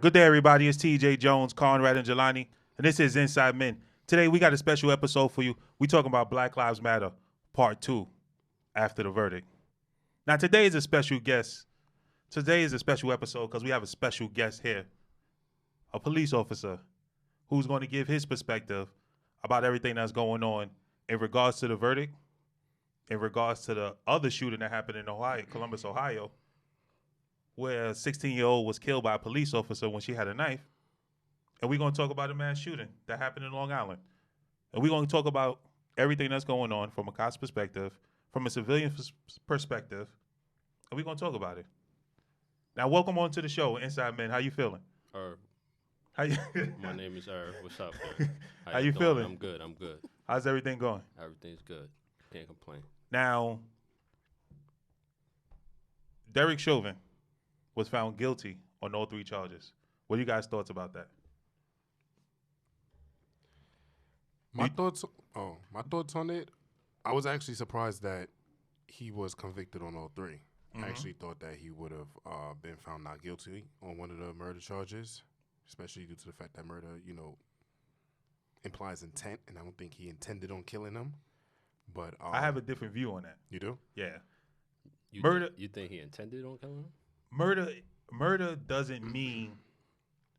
Good day, everybody. It's TJ Jones, Conrad, and Jelani, and this is Inside Men. Today, we got a special episode for you. We talking about Black Lives Matter, Part 2, after the verdict. Now, today is a special guest. Today is a special episode because we have a special guest here, a police officer who's going to give his perspective about everything that's going on in regards to the verdict, in regards to the other shooting that happened in Columbus, Ohio, where a 16-year-old was killed by a police officer when she had a knife. And we're going to talk about a mass shooting that happened in Long Island. And we're going to talk about everything that's going on from a cop's perspective, from a civilian perspective, and we're going to talk about it. Now, welcome on to the show, Inside Men. How you feeling? Irv. How you My name is Irv. What's up, man? How you feeling? I'm good. How's everything going? Everything's good. Can't complain. Now, Derek Chauvin was found guilty on all 3 charges. What are you guys' thoughts about that? My thoughts on it, I was actually surprised that he was convicted on all 3. Mm-hmm. I actually thought that he would have been found not guilty on one of the murder charges, especially due to the fact that murder, implies intent, and I don't think he intended on killing them. But I have a different view on that. You do? Yeah. You think he intended on killing him? Murder doesn't mean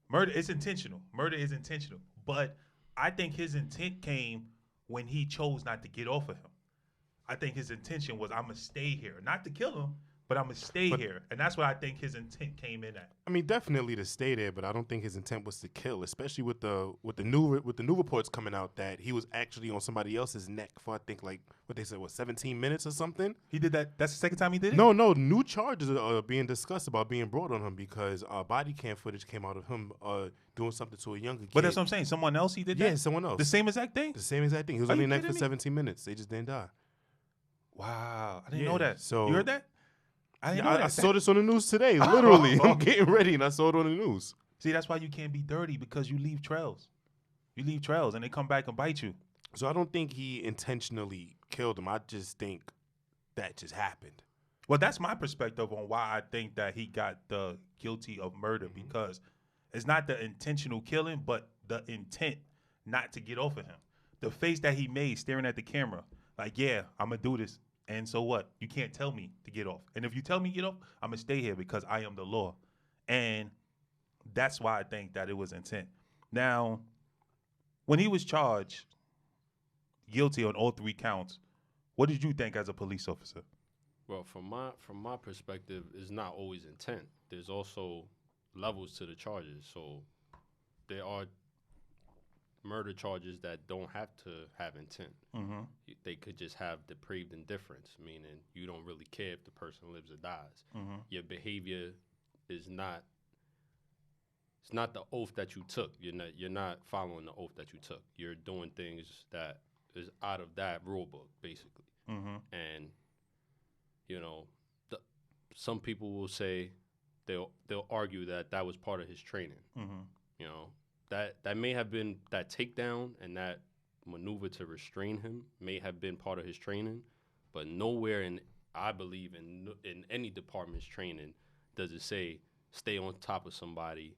murder. It's intentional. Murder is intentional. But I think his intent came when he chose not to get off of him. I think his intention was, I'm going to stay here. Not to kill him, but I'm going to stay here. And that's what I think his intent came in at. I mean, definitely to stay there, but I don't think his intent was to kill, especially with the new reports coming out that he was actually on somebody else's neck for, I think, like, what they said, 17 minutes or something? He did that? That's the second time he did it? No, new charges are being discussed about being brought on him because body cam footage came out of him doing something to a younger kid. But that's what I'm saying. Someone else he did that? Yeah, someone else. The same exact thing? The same exact thing. He was on the neck for 17 minutes. They just didn't die. Wow. I didn't know that. So, you heard that? I saw this on the news today, literally. I'm getting ready, and I saw it on the news. See, that's why you can't be dirty, because you leave trails. You leave trails, and they come back and bite you. So I don't think he intentionally killed him. I just think that just happened. Well, that's my perspective on why I think that he got the guilty of murder, because it's not the intentional killing, but the intent not to get off of him. The face that he made staring at the camera, like, yeah, I'm going to do this. And so what? You can't tell me to get off. And if you tell me to get off, I'm going to stay here because I am the law. And that's why I think that it was intent. Now, when he was charged guilty on all 3 counts, what did you think as a police officer? Well, from my perspective, it's not always intent. There's also levels to the charges. So there are murder charges that don't have to have intent. Mm-hmm. They could just have depraved indifference, meaning you don't really care if the person lives or dies. Mm-hmm. Your behavior is not. It's not the oath that you took. You're not following the oath that you took. You're doing things that is out of that rule book, basically. Mm-hmm. And some people will say they'll argue that was part of his training. Mm-hmm. That may have been, that takedown and that maneuver to restrain him may have been part of his training, but nowhere I believe in any department's training does it say stay on top of somebody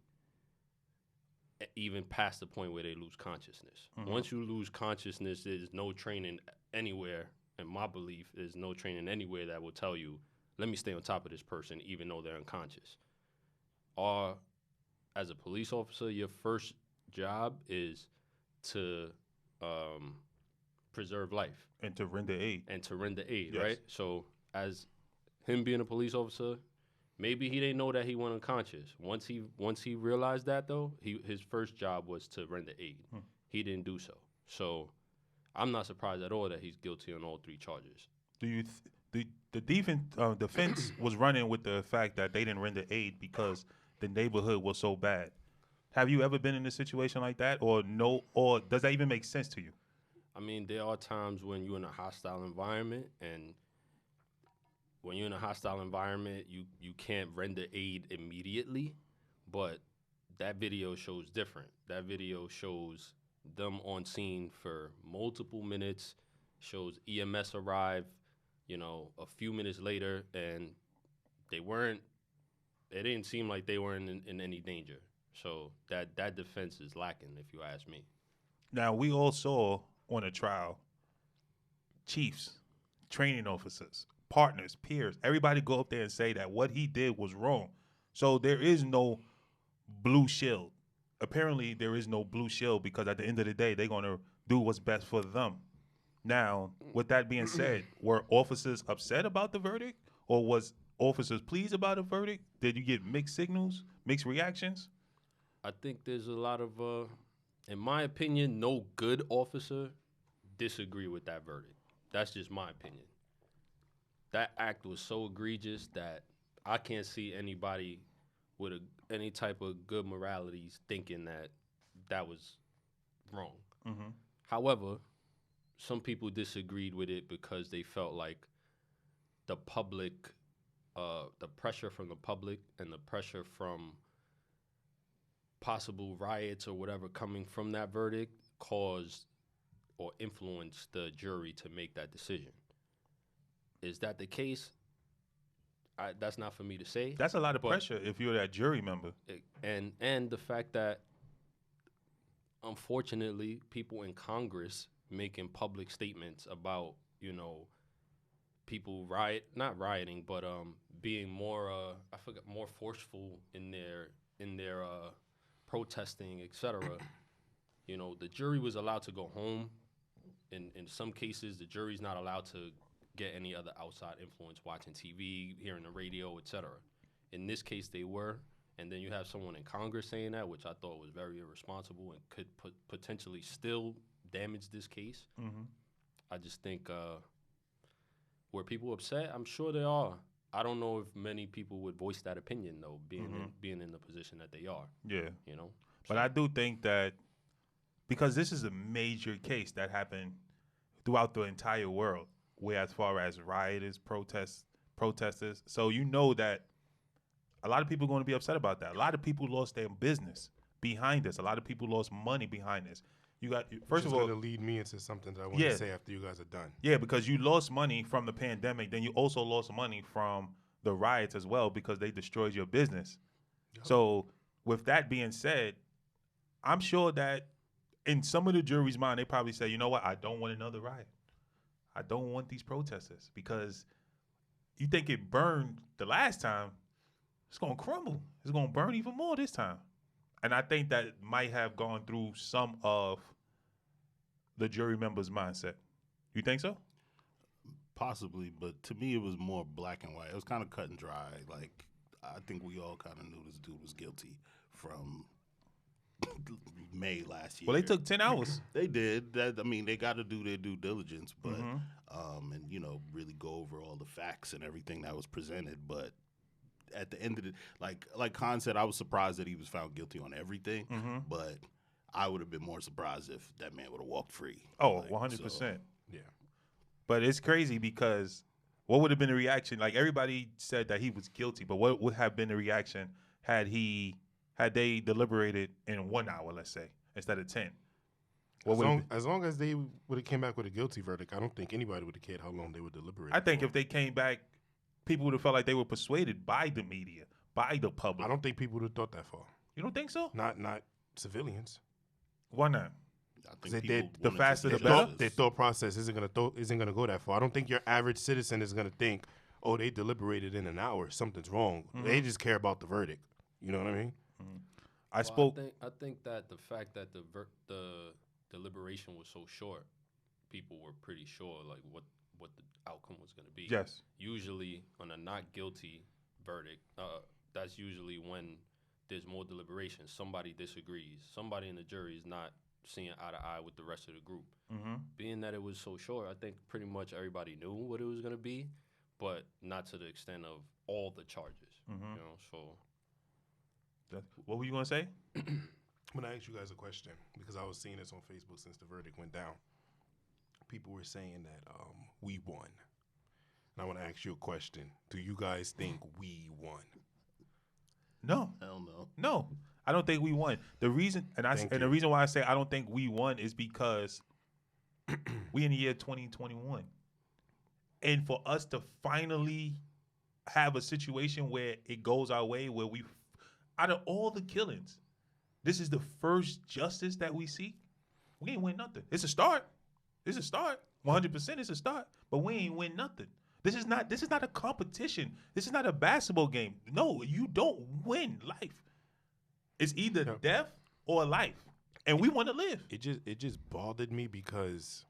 even past the point where they lose consciousness. Mm-hmm. Once you lose consciousness, there's no training anywhere. In my belief, there's no training anywhere that will tell you, let me stay on top of this person even though they're unconscious. Or as a police officer, your first job is to preserve life. And to render aid. Yes. Right? So as him being a police officer, maybe he didn't know that he went unconscious. Once he realized that, though, his first job was to render aid. He didn't do so. So I'm not surprised at all that he's guilty on all 3 charges. Do you the defense was running with the fact that they didn't render aid because the neighborhood was so bad? Have you ever been in a situation like that, or no? Or does that even make sense to you? I mean, there are times when you're in a hostile environment, and when you're in a hostile environment, you can't render aid immediately, but that video shows different. That video shows them on scene for multiple minutes, shows EMS arrive, a few minutes later, and it didn't seem like they were in any danger. So that defense is lacking, if you ask me. Now, we all saw on a trial chiefs, training officers, partners, peers, everybody go up there and say that what he did was wrong. So there is no blue shield. Apparently, there is no blue shield because at the end of the day, they're going to do what's best for them. Now, with that being said, were officers upset about the verdict, or was officers pleased about the verdict? Did you get mixed signals, mixed reactions? I think there's a lot of, in my opinion, no good officer disagree with that verdict. That's just my opinion. That act was so egregious that I can't see anybody with any type of good moralities thinking that was wrong. Mm-hmm. However, some people disagreed with it because they felt like the public, the pressure from the public and the pressure from possible riots or whatever coming from that verdict caused or influenced the jury to make that decision. Is that the case? That's not for me to say. That's a lot of pressure if you're that jury member. And the fact that, unfortunately, people in Congress making public statements about, people not rioting, but being more, more forceful in their protesting, etc. The jury was allowed to go home. In some cases, the jury's not allowed to get any other outside influence, watching TV, hearing the radio, etc. In this case, they were. And then you have someone in Congress saying that, which I thought was very irresponsible and could potentially still damage this case. Mm-hmm. I just think, were people upset? I'm sure they are. I don't know if many people would voice that opinion, though, being in the position that they are. Yeah. So, But I do think that because this is a major case that happened throughout the entire world, where as far as rioters, protesters, so that a lot of people are going to be upset about that. A lot of people lost their business behind this. A lot of people lost money behind this. You got first of all, going to lead me into something that I want to say after you guys are done. Yeah, because you lost money from the pandemic, then you also lost money from the riots as well because they destroyed your business. Yep. So with that being said, I'm sure that in some of the jury's mind, they probably say, you know what, I don't want another riot. I don't want these protesters because you think it burned the last time, it's going to crumble. It's going to burn even more this time. And I think that might have gone through some of the jury members' mindset. You think so? Possibly, but to me it was more black and white. It was kind of cut and dry. Like, I think we all kind of knew this dude was guilty from May last year. Well, they took 10 hours. They did. They got to do their due diligence, but and really go over all the facts and everything that was presented. But at the end of the, like Khan said, I was surprised that he was found guilty on everything, but I would have been more surprised if that man would have walked free. Oh, 100%. So, yeah. But it's crazy because what would have been the reaction? Like, everybody said that he was guilty, but what would have been the reaction had they deliberated in 1 hour, let's say, instead of 10? As long as they would have came back with a guilty verdict, I don't think anybody would have cared how long they would deliberate. I think if they came back, people would have felt like they were persuaded by the media, by the public. I don't think people would have thought that far. You don't think so? Not civilians. Why not? I think the faster the better. Their thought process isn't gonna go that far. I don't think your average citizen is gonna think, oh, they deliberated in an hour, something's wrong. They just care about the verdict. You know what I mean? I think that the fact that the deliberation was so short, people were pretty sure like what the outcome was going to be. Yes. Usually on a not guilty verdict, that's usually when there's more deliberation. Somebody disagrees. Somebody in the jury is not seeing eye to eye with the rest of the group. Being that it was so short, I think pretty much everybody knew what it was going to be, but not to the extent of all the charges. So. What were you going to say? I'm going to ask you guys a question because I was seeing this on Facebook since the verdict went down. People were saying that we won. And I want to ask you a question. Do you guys think we won? No. Hell no. No. I don't think we won. The reason the reason why I say I don't think we won is because we in the year 2021. And for us to finally have a situation where it goes our way, where we, out of all the killings, This is the first justice that we see. We ain't win nothing. It's a start. It's a start. 100% it's a start. But we ain't win nothing. This is not a competition. This is not a basketball game. No, you don't win life. It's either death or life. And we want to live. It just bothered me because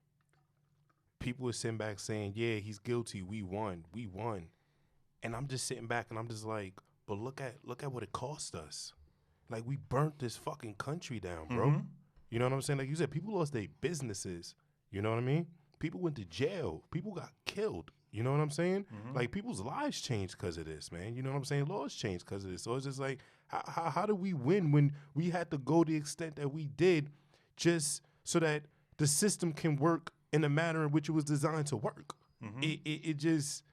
people were sitting back saying, yeah, he's guilty. We won. And I'm just sitting back and I'm just like, but look at what it cost us. Like, we burnt this fucking country down, bro. Mm-hmm. You know what I'm saying? Like you said, people lost their businesses. You know what I mean? People went to jail. People got killed. You know what I'm saying? Mm-hmm. Like, people's lives changed because of this, man. You know what I'm saying? Laws changed because of this. So it's just like, how do we win when we had to go the extent that we did just so that the system can work in the manner in which it was designed to work? Mm-hmm. It just,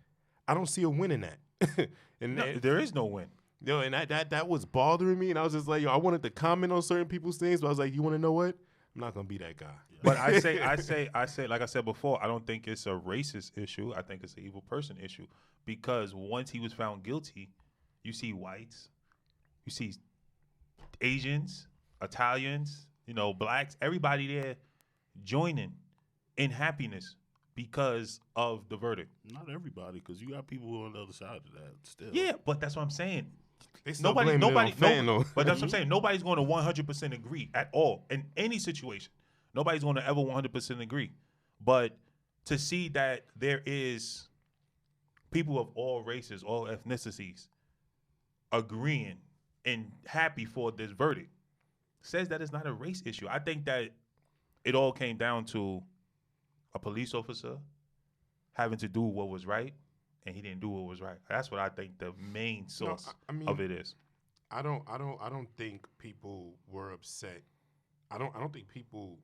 I don't see a win in that. And No, there is no win. yo, and that was bothering me, and I was just like, yo, I wanted to comment on certain people's things, but I was like, you want to know what? I'm not gonna be that guy. But I say, like I said before, I don't think it's a racist issue. I think it's an evil person issue because once he was found guilty, you see whites, you see Asians, Italians, blacks, everybody there joining in happiness because of the verdict. Not everybody, because you got people on the other side of that still. Yeah, but that's what I'm saying. They still Nobody, blaming it on fentanyl. but that's what I'm saying. Nobody's going to 100% agree at all in any situation. Nobody's going to ever 100% agree. But to see that there is people of all races, all ethnicities agreeing and happy for this verdict says that it's not a race issue. I think that it all came down to a police officer having to do what was right, and he didn't do what was right. That's what I think the main source of it is. I don't think people were upset. I don't think people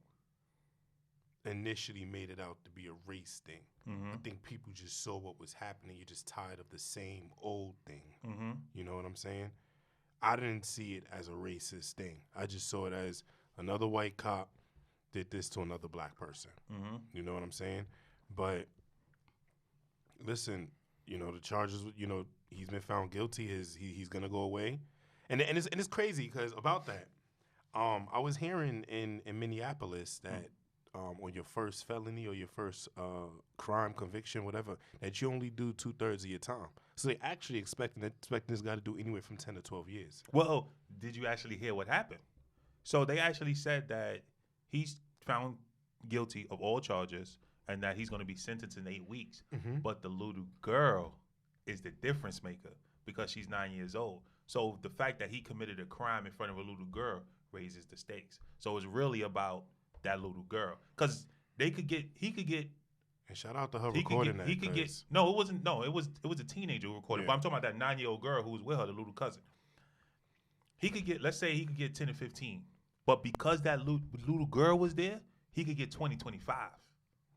initially made it out to be a race thing. Mm-hmm. I think people just saw what was happening. You're just tired of the same old thing. Mm-hmm. You know what I'm saying? I didn't see it as a racist thing. I just saw it as another white cop did this to another black person. Mm-hmm. You know what I'm saying? But listen, the charges, he's been found guilty. He's gonna go away, and it's crazy because about that, I was hearing in Minneapolis that on your first felony or your first crime conviction, whatever, that you only do 2/3 of your time. So they actually expecting this guy to do anywhere from 10 to 12 years. Well, did you actually hear what happened? So they actually said that he's found guilty of all charges and that he's going to be sentenced in 8 weeks. Mm-hmm. But the little girl is the difference maker because she's 9 years old. So the fact that he committed a crime in front of a little girl raises the stakes. So it's really about that little girl because he could get. And shout out to her recording that. He could get. No, it wasn't. No, it was a teenager who recorded. Yeah. But I'm talking about that 9-year-old girl who was with her, the little cousin. He could get. Let's say he could get 10 or 15, but because that little girl was there, he could get 20, 25.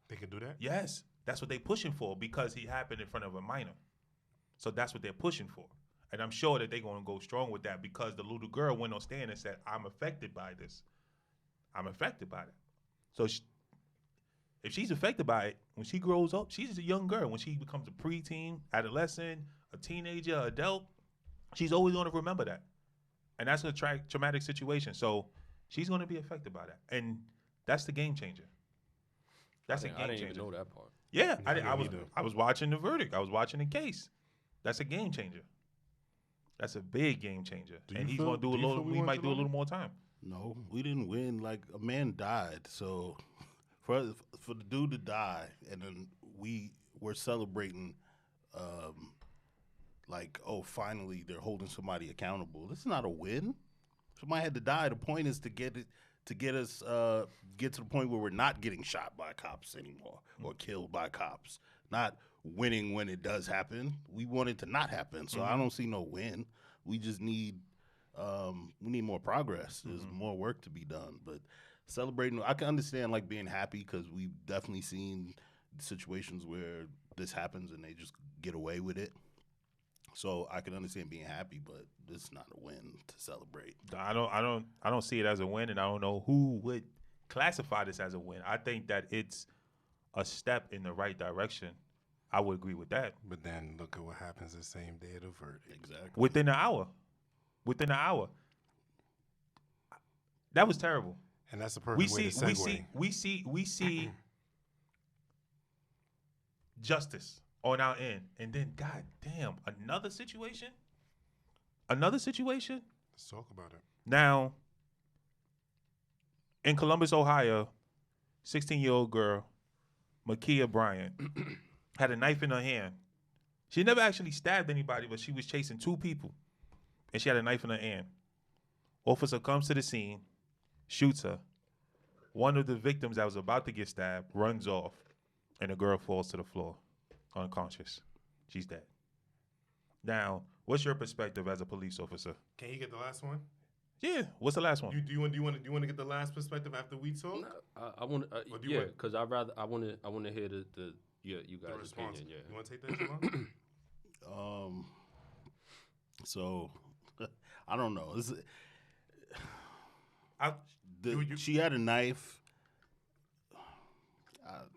They can do that? Yes, that's what they're pushing for because he happened in front of a minor. So that's what they're pushing for. And I'm sure that they're going to go strong with that because the little girl went on stand and said, I'm affected by this. I'm affected by it. So if she's affected by it, when she grows up, she's a young girl. When she becomes a preteen, adolescent, a teenager, adult, she's always going to remember that. And that's a traumatic situation. So she's going to be affected by that. And that's the game changer. That's a game changer. I didn't even know that part. Yeah, Yeah, I was watching the verdict. I was watching the case. That's a game changer. That's a big game changer. And he's going to do a little. He might do a little more time. No, we didn't win. Like, a man died. So for the dude to die, and then we're celebrating, like, oh, finally they're holding somebody accountable. This is not a win. Somebody had to die. The point is to get us get to the point where we're not getting shot by cops anymore or killed by cops. Not winning when it does happen. We want it to not happen. So I don't see no win. We just need more progress. There's more work to be done. But celebrating, I can understand like being happy because we've definitely seen situations where this happens and they just get away with it. So I can understand being happy, but it's not a win to celebrate. I don't see it as a win, and I don't know who would classify this as a win. I think that it's a step in the right direction. I would agree with that. But then look at what happens the same day of the verdict. Exactly. Within an hour. That was terrible. And that's the perfect way to segue. We see justice on our end, and then God damn, another situation. Let's talk about it. Now, in Columbus, Ohio, 16-year-old girl, Ma'Khai Bryant, had a knife in her hand. She never actually stabbed anybody, but she was chasing two people, and she had a knife in her hand. Officer comes to the scene, shoots her. One of the victims that was about to get stabbed runs off, and the girl falls to the floor, unconscious. She's dead. Now, what's your perspective as a police officer? Can you get the last one? Yeah. What's the last one? Do you want to get the last perspective after we talk? No, I want to. Yeah, because I want to hear the you guys' opinion. Yeah. You want to take that, Javon? So I don't know. She had a knife.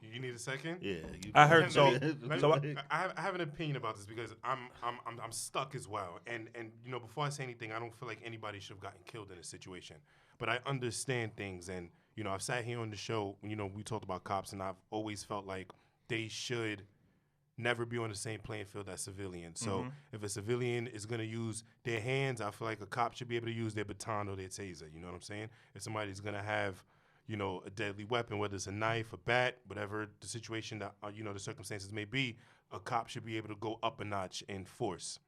You need a second? Yeah. I heard so. I have an opinion about this because I'm stuck as well. And before I say anything, I don't feel like anybody should have gotten killed in this situation. But I understand things, and I've sat here on the show. We talked about cops, and I've always felt like they should never be on the same playing field as civilians. So if a civilian is going to use their hands, I feel like a cop should be able to use their baton or their taser. You know what I'm saying? If somebody's going to have a deadly weapon, whether it's a knife, a bat, whatever the situation that, the circumstances may be, a cop should be able to go up a notch in force.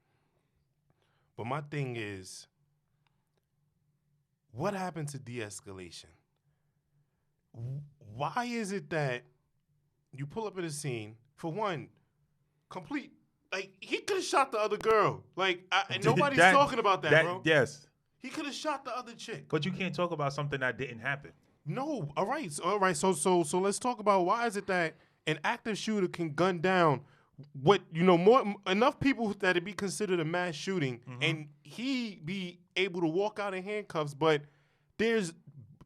But my thing is, what happened to de-escalation? Why is it that you pull up at a scene, for one, complete, like, he could have shot the other girl. Like, nobody's talking about that, bro. Yes. He could have shot the other chick. But you can't talk about something that didn't happen. No, all right. So let's talk about why is it that an active shooter can gun down enough people that it be considered a mass shooting, and he be able to walk out in handcuffs, but there's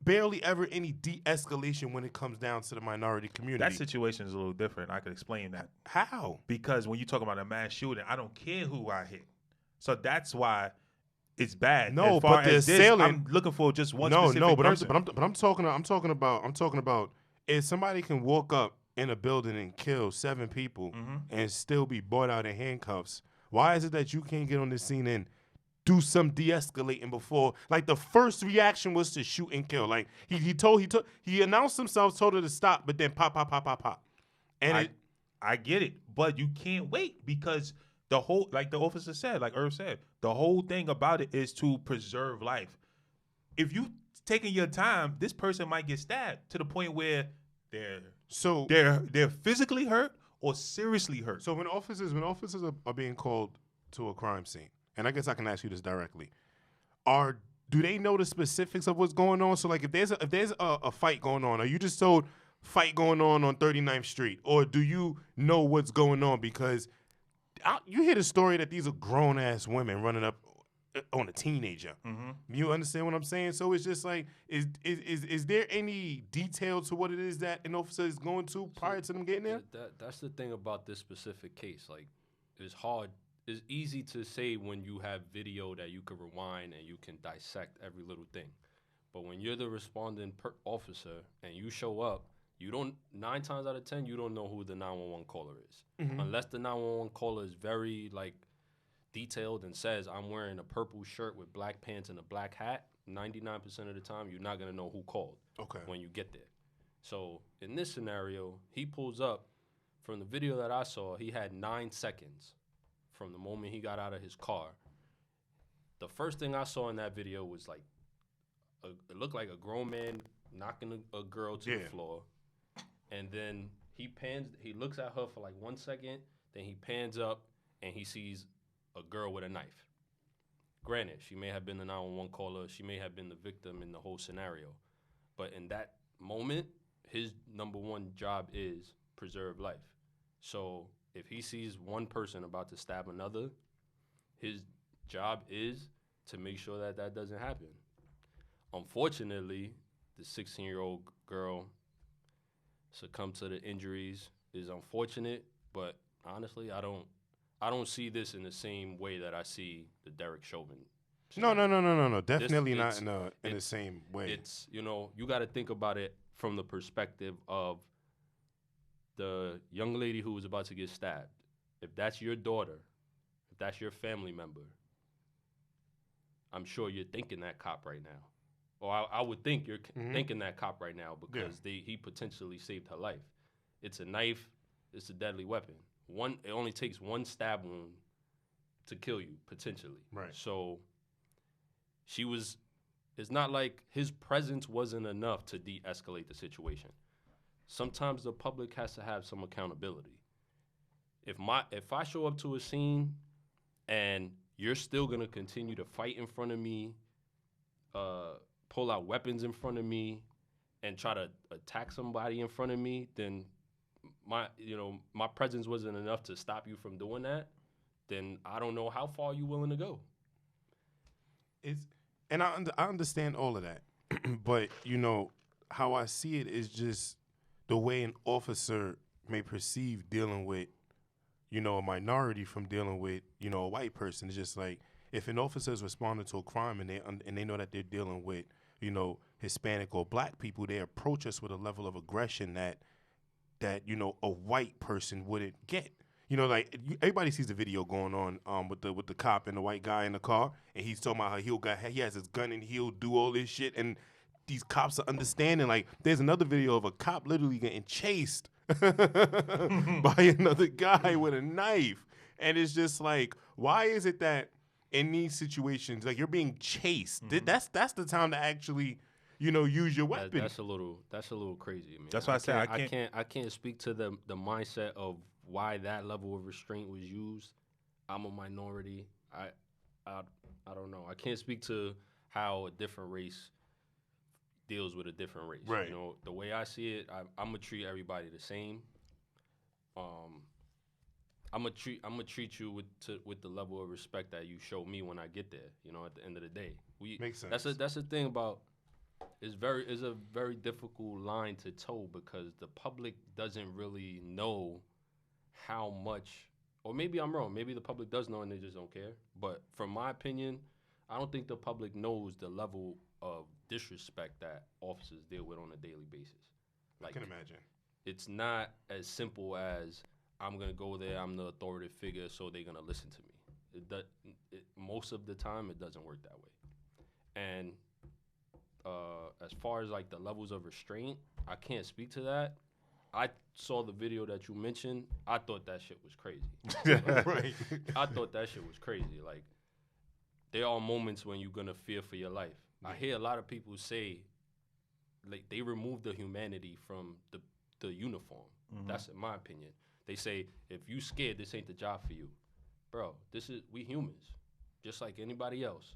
barely ever any de-escalation when it comes down to the minority community. That situation is a little different. I could explain that. How? Because when you talk about a mass shooting, I don't care who I hit. So that's why it's bad. No, as far but the as assailant. I'm looking for just one specific person. I'm talking about if somebody can walk up in a building and kill 7 people and still be brought out in handcuffs. Why is it that you can't get on the scene and do some de-escalating before? Like, the first reaction was to shoot and kill. Like, he announced himself, told her to stop, but then pop. And I get it, but you can't wait because the whole, like the officer said, like Irv said, the whole thing about it is to preserve life. If you taking your time, this person might get stabbed to the point where they're physically hurt or seriously hurt. So when officers are being called to a crime scene, and I guess I can ask you this directly, do they know the specifics of what's going on? So like if there's a fight going on, are you just told fight going on 39th Street, or do you know what's going on? Because you hear the story that these are grown ass women running up on a teenager. You understand what I'm saying? So it's just like, is there any detail to what it is that an officer is going to prior to them getting there? That's the thing about this specific case. Like, it's hard. It's easy to say when you have video that you can rewind and you can dissect every little thing. But when you're the responding officer and you show up, 9 times out of 10, you don't know who the 911 caller is. Unless the 911 caller is very, like, detailed and says, I'm wearing a purple shirt with black pants and a black hat, 99% of the time, you're not going to know who called when you get there. So in this scenario, he pulls up. From the video that I saw, he had 9 seconds from the moment he got out of his car. The first thing I saw in that video was like, it looked like a grown man knocking a girl to the floor. And then he looks at her for like 1 second, then he pans up and he sees a girl with a knife. Granted, she may have been the 911 caller, she may have been the victim in the whole scenario. But in that moment, his number one job is preserve life. So if he sees one person about to stab another, his job is to make sure that doesn't happen. Unfortunately, the 16-year-old girl succumbed to the injuries is unfortunate, but honestly, I don't see this in the same way that I see the Derek Chauvin No. Definitely This- not in the it's- same way. It's, you got to think about it from the perspective of the young lady who was about to get stabbed. If that's your daughter, if that's your family member, I'm sure you're thinking that cop right now. Or I would think you're thinking that cop right now because he potentially saved her life. It's a knife. It's a deadly weapon. It only takes one stab wound to kill you, potentially. Right. So it's not like his presence wasn't enough to de-escalate the situation. Sometimes the public has to have some accountability. If I show up to a scene and you're still gonna continue to fight in front of me, pull out weapons in front of me, and try to attack somebody in front of me, then my presence wasn't enough to stop you from doing that. Then I don't know how far you're willing to go. And I understand all of that, but how I see it is just the way an officer may perceive dealing with, a minority from dealing with, a white person. It's just like if an officer is responding to a crime and they know that they're dealing with, Hispanic or black people, they approach us with a level of aggression that a white person wouldn't get. Everybody sees the video going on with the cop and the white guy in the car, and he's talking about how he has his gun and he'll do all this shit, and these cops are understanding. Like, there's another video of a cop literally getting chased by another guy with a knife, and it's just like, why is it that in these situations, like, you're being chased? That's the time to actually, use your weapon. That's a little crazy, man. That's why I said I can't speak to the mindset of why that level of restraint was used. I'm a minority. I don't know. I can't speak to how a different race deals with a different race. Right. The way I see it, I'm gonna treat everybody the same. I'm gonna treat you with the level of respect that you show me when I get there. At the end of the day, Makes sense. That's the thing about. It's a very difficult line to toe because the public doesn't really know how much, or maybe I'm wrong. Maybe the public does know and they just don't care. But from my opinion, I don't think the public knows the level of disrespect that officers deal with on a daily basis. I can imagine. It's not as simple as I'm gonna go there, I'm the authoritative figure, so they're gonna listen to me. Most of the time, it doesn't work that way. And as far as like the levels of restraint, I can't speak to that. I saw the video that you mentioned. I thought that shit was crazy. Right. I thought that shit was crazy. Like, there are moments when you're gonna fear for your life. I hear a lot of people say, like, they remove the humanity from the uniform. That's in my opinion. They say, if you scared, this ain't the job for you. Bro, we humans, just like anybody else.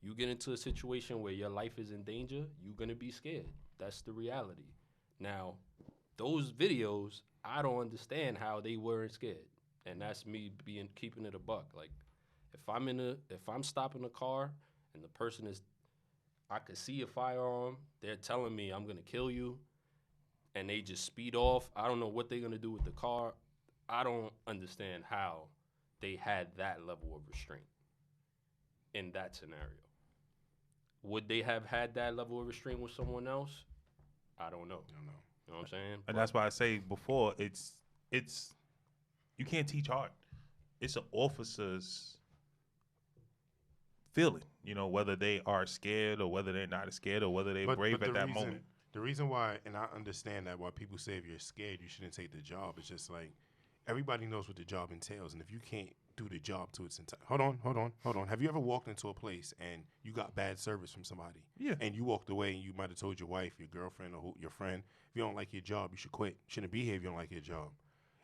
You get into a situation where your life is in danger, you're gonna be scared. That's the reality. Now, those videos, I don't understand how they weren't scared, and that's me keeping it a buck. Like, if I'm stopping a car and the person I could see a firearm, they're telling me I'm gonna kill you, and they just speed off. I don't know what they're gonna do with the car. I don't understand how they had that level of restraint in that scenario. Would they have had that level of restraint with someone else? I don't know. You know what I'm saying? And that's why I say before, it's you can't teach art. It's an officer's feeling, whether they are scared or whether they're not scared or whether they're brave at that moment. The reason why, and I understand that why people say if you're scared, you shouldn't take the job. It's just like, everybody knows what the job entails, and if you can't do the job to its entire... Hold on. Have you ever walked into a place and you got bad service from somebody? Yeah. And you walked away and you might have told your wife, your girlfriend, or your friend, if you don't like your job, you should quit. You shouldn't be here if you don't like your job.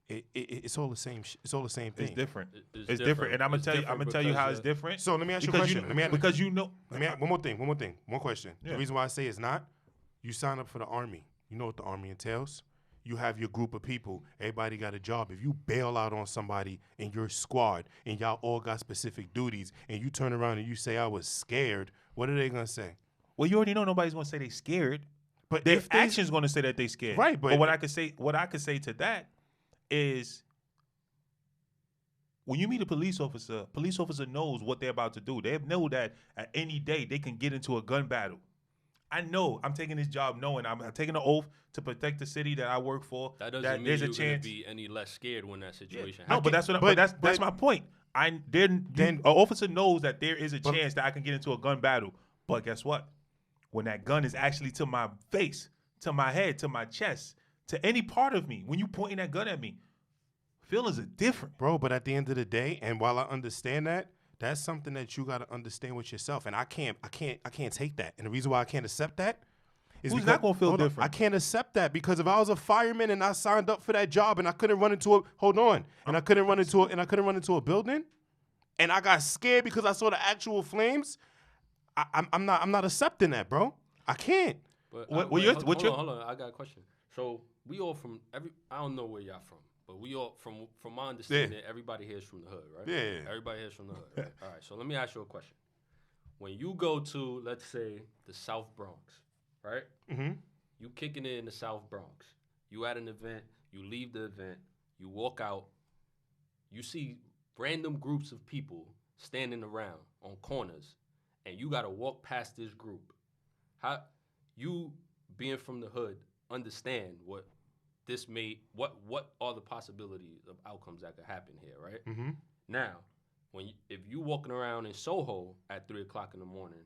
It's all the same. It's all the same thing. It's different. It's different. And I'm gonna tell you how it's different. So let me ask you a question. One more thing. One question. Yeah. The reason why I say it's not, you sign up for the Army. You know what the Army entails. You have your group of people. Everybody got a job. If you bail out on somebody in your squad and y'all all got specific duties and you turn around and you say, I was scared, what are they going to say? Well, you already know nobody's going to say they scared. But their if action's going to say that they scared. Right, but what I could say to that is when you meet a police officer knows what they're about to do. They know that at any day they can get into a gun battle. I know I'm taking this job knowing I'm taking an oath to protect the city that I work for. That doesn't mean there's you're a going to chance. be any less scared when that situation No, but happens. that's my point. An officer knows that there is a chance that I can get into a gun battle. But guess what? When that gun is actually to my face, to my head, to my chest, to any part of me, when you pointing that gun at me, feelings are different. Bro, but at the end of the day, and while I understand that, that's something that you got to understand with yourself. And I can't take that. And the reason why I can't accept that is Who's because not gonna feel different? I can't accept that because if I was a fireman and I signed up for that job and I couldn't run into I couldn't run into a building and I got scared because I saw the actual flames, I'm not accepting that, bro. I can't. But Hold on, I got a question. So we all from I don't know where y'all from, but we all from my understanding, everybody here is from the hood, right? Yeah. Everybody here is from the hood. Right? All right. So let me ask you a question. When you go to, let's say, the South Bronx, right? Mm-hmm. You kicking it in the South Bronx. You at an event. You leave the event. You walk out. You see random groups of people standing around on corners, and you got to walk past this group. How you, being from the hood, understand what are the possibilities of outcomes that could happen here, right? Mm-hmm. Now, if you walking around in Soho at 3:00 in the morning,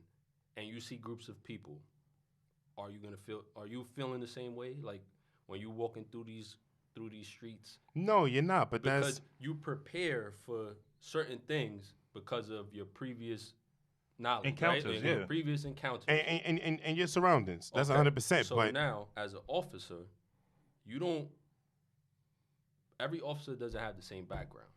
and you see groups of people, are you feeling the same way? Like when you walking through these streets? No, you're not. But because you prepare for certain things because of your previous knowledge, Encounters, right? yeah. Your previous encounters. And your surroundings. That's Okay. 100%. So but now, as an officer, every officer doesn't have the same background.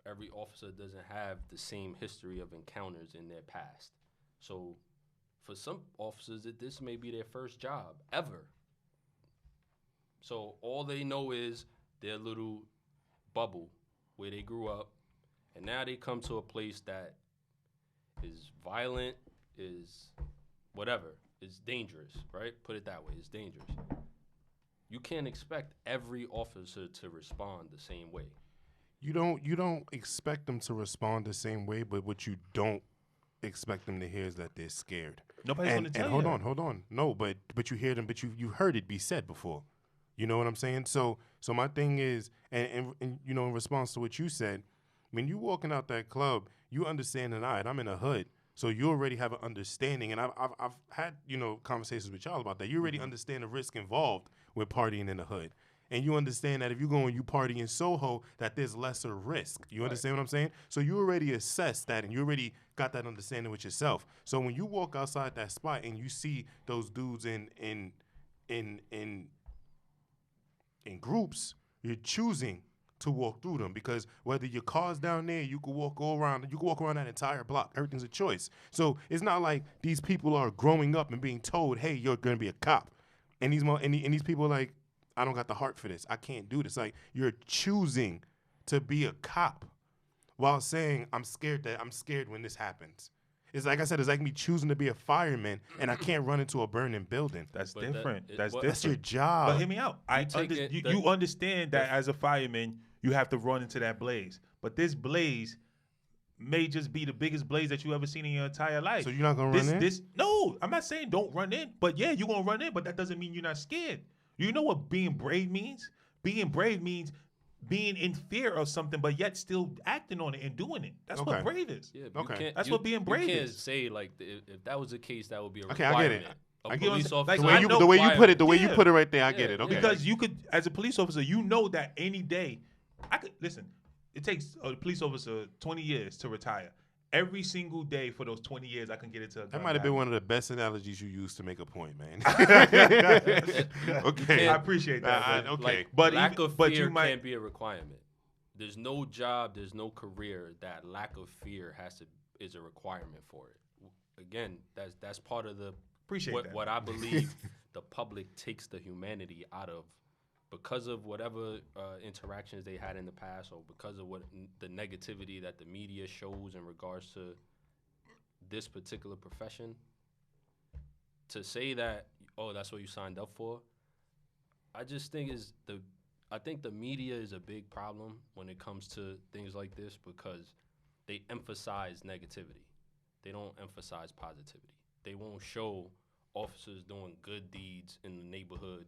Every officer doesn't have the same history of encounters in their past. So for some officers, this may be their first job ever. So all they know is their little bubble where they grew up, and now they come to a place that is violent, is whatever, is dangerous, right? Put it that way, it's dangerous. You can't expect every officer to respond the same way. you don't expect them to respond the same way, but what you don't expect them to hear is that they're scared. Nobody's going to tell you. Hold on. No, but you hear them, but you heard it be said before. You know what I'm saying? So my thing is, and you know, in response to what you said, when you walking out that club, you understand that I'm in a hood, so you already have an understanding, and I've had, you know, conversations with y'all about that. You already understand the risk involved with partying in the hood. And you understand that if you go and you party in Soho, that there's lesser risk. You understand what I'm saying? So you already assess that, and you already got that understanding with yourself. So when you walk outside that spot and you see those dudes in groups, you're choosing to walk through them, because whether your car's down there, you can walk around that entire block. Everything's a choice. So it's not like these people are growing up and being told, "Hey, you're going to be a cop," and these people are like, I don't got the heart for this. I can't do this. Like, you're choosing to be a cop while saying, I'm scared when this happens. It's like I said, it's like me choosing to be a fireman and I can't run into a burning building. That's But different. that's That's your job. But hear me out. You understand that as a fireman, you have to run into that blaze. But this blaze may just be the biggest blaze that you ever seen in your entire life. So you're not gonna run in? No, I'm not saying don't run in. But yeah, you're gonna run in. But that doesn't mean you're not scared. You know what being brave means? Being brave means being in fear of something, but yet still acting on it and doing it. That's what brave is. Yeah, Okay. That's what being brave is. You can't is. say, like, if that was the case, that would be a Okay, requirement. I get it. A I get police it. officer. Like, the way you put it, you put it right there, I get it. Okay. Because you could, as a police officer, you know that any day, listen, it takes a police officer 20 years to retire. Every single day for those 20 years, I can get into a gun That might have been battle. one of the best analogies you used to make a point, man. Okay, I appreciate that. Okay. Like, But lack even- of but fear you might- can't be a requirement. There's no job, there's no career that lack of fear is a requirement for it. Again, that's part of the Appreciate that. what I believe the public takes the humanity out of, because of whatever interactions they had in the past, or because of the negativity that the media shows in regards to this particular profession. To say that, oh, that's what you signed up for, I just think I think the media is a big problem when it comes to things like this because they emphasize negativity. They don't emphasize positivity. They won't show officers doing good deeds in the neighborhood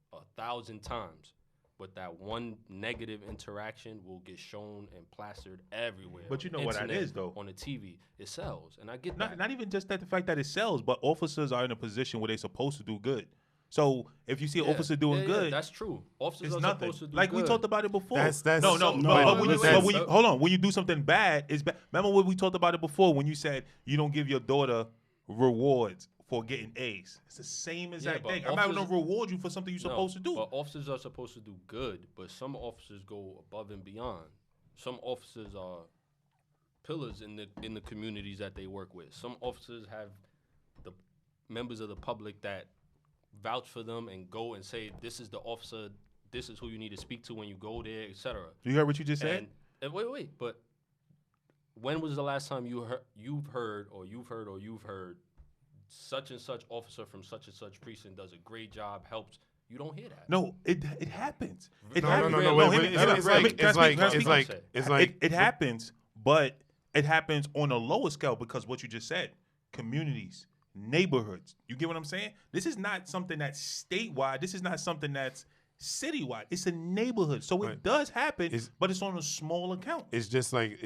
1,000 times. But that one negative interaction will get shown and plastered everywhere. But you know what that is, though. On the TV. It sells. And I get Not, that. not even just that the fact that it sells, but officers are in a position where they're supposed to do good. So if you see an officer doing good, that's true. Officers it's are nothing. supposed to do Like good. we talked about it before. That's But when you hold on, when you do something bad, it's bad. Remember when we talked about it before when you said you don't give your daughter rewards for getting A's. It's the same exact thing. I'm not going to reward you for something you're supposed to do. But officers are supposed to do good, but some officers go above and beyond. Some officers are pillars in the communities that they work with. Some officers have the members of the public that vouch for them and go and say, this is the officer, this is who you need to speak to when you go there, etc. You heard what you just said? And wait, but when was the last time you've heard such and such officer from such and such precinct does a great job, helps? You don't hear that. No, it happens. It happens, but it happens on a lower scale because what you just said, communities, neighborhoods. You get what I'm saying? This is not something that's statewide. This is not something that's citywide. It's a neighborhood. So it does happen, but it's on a small account. It's just like,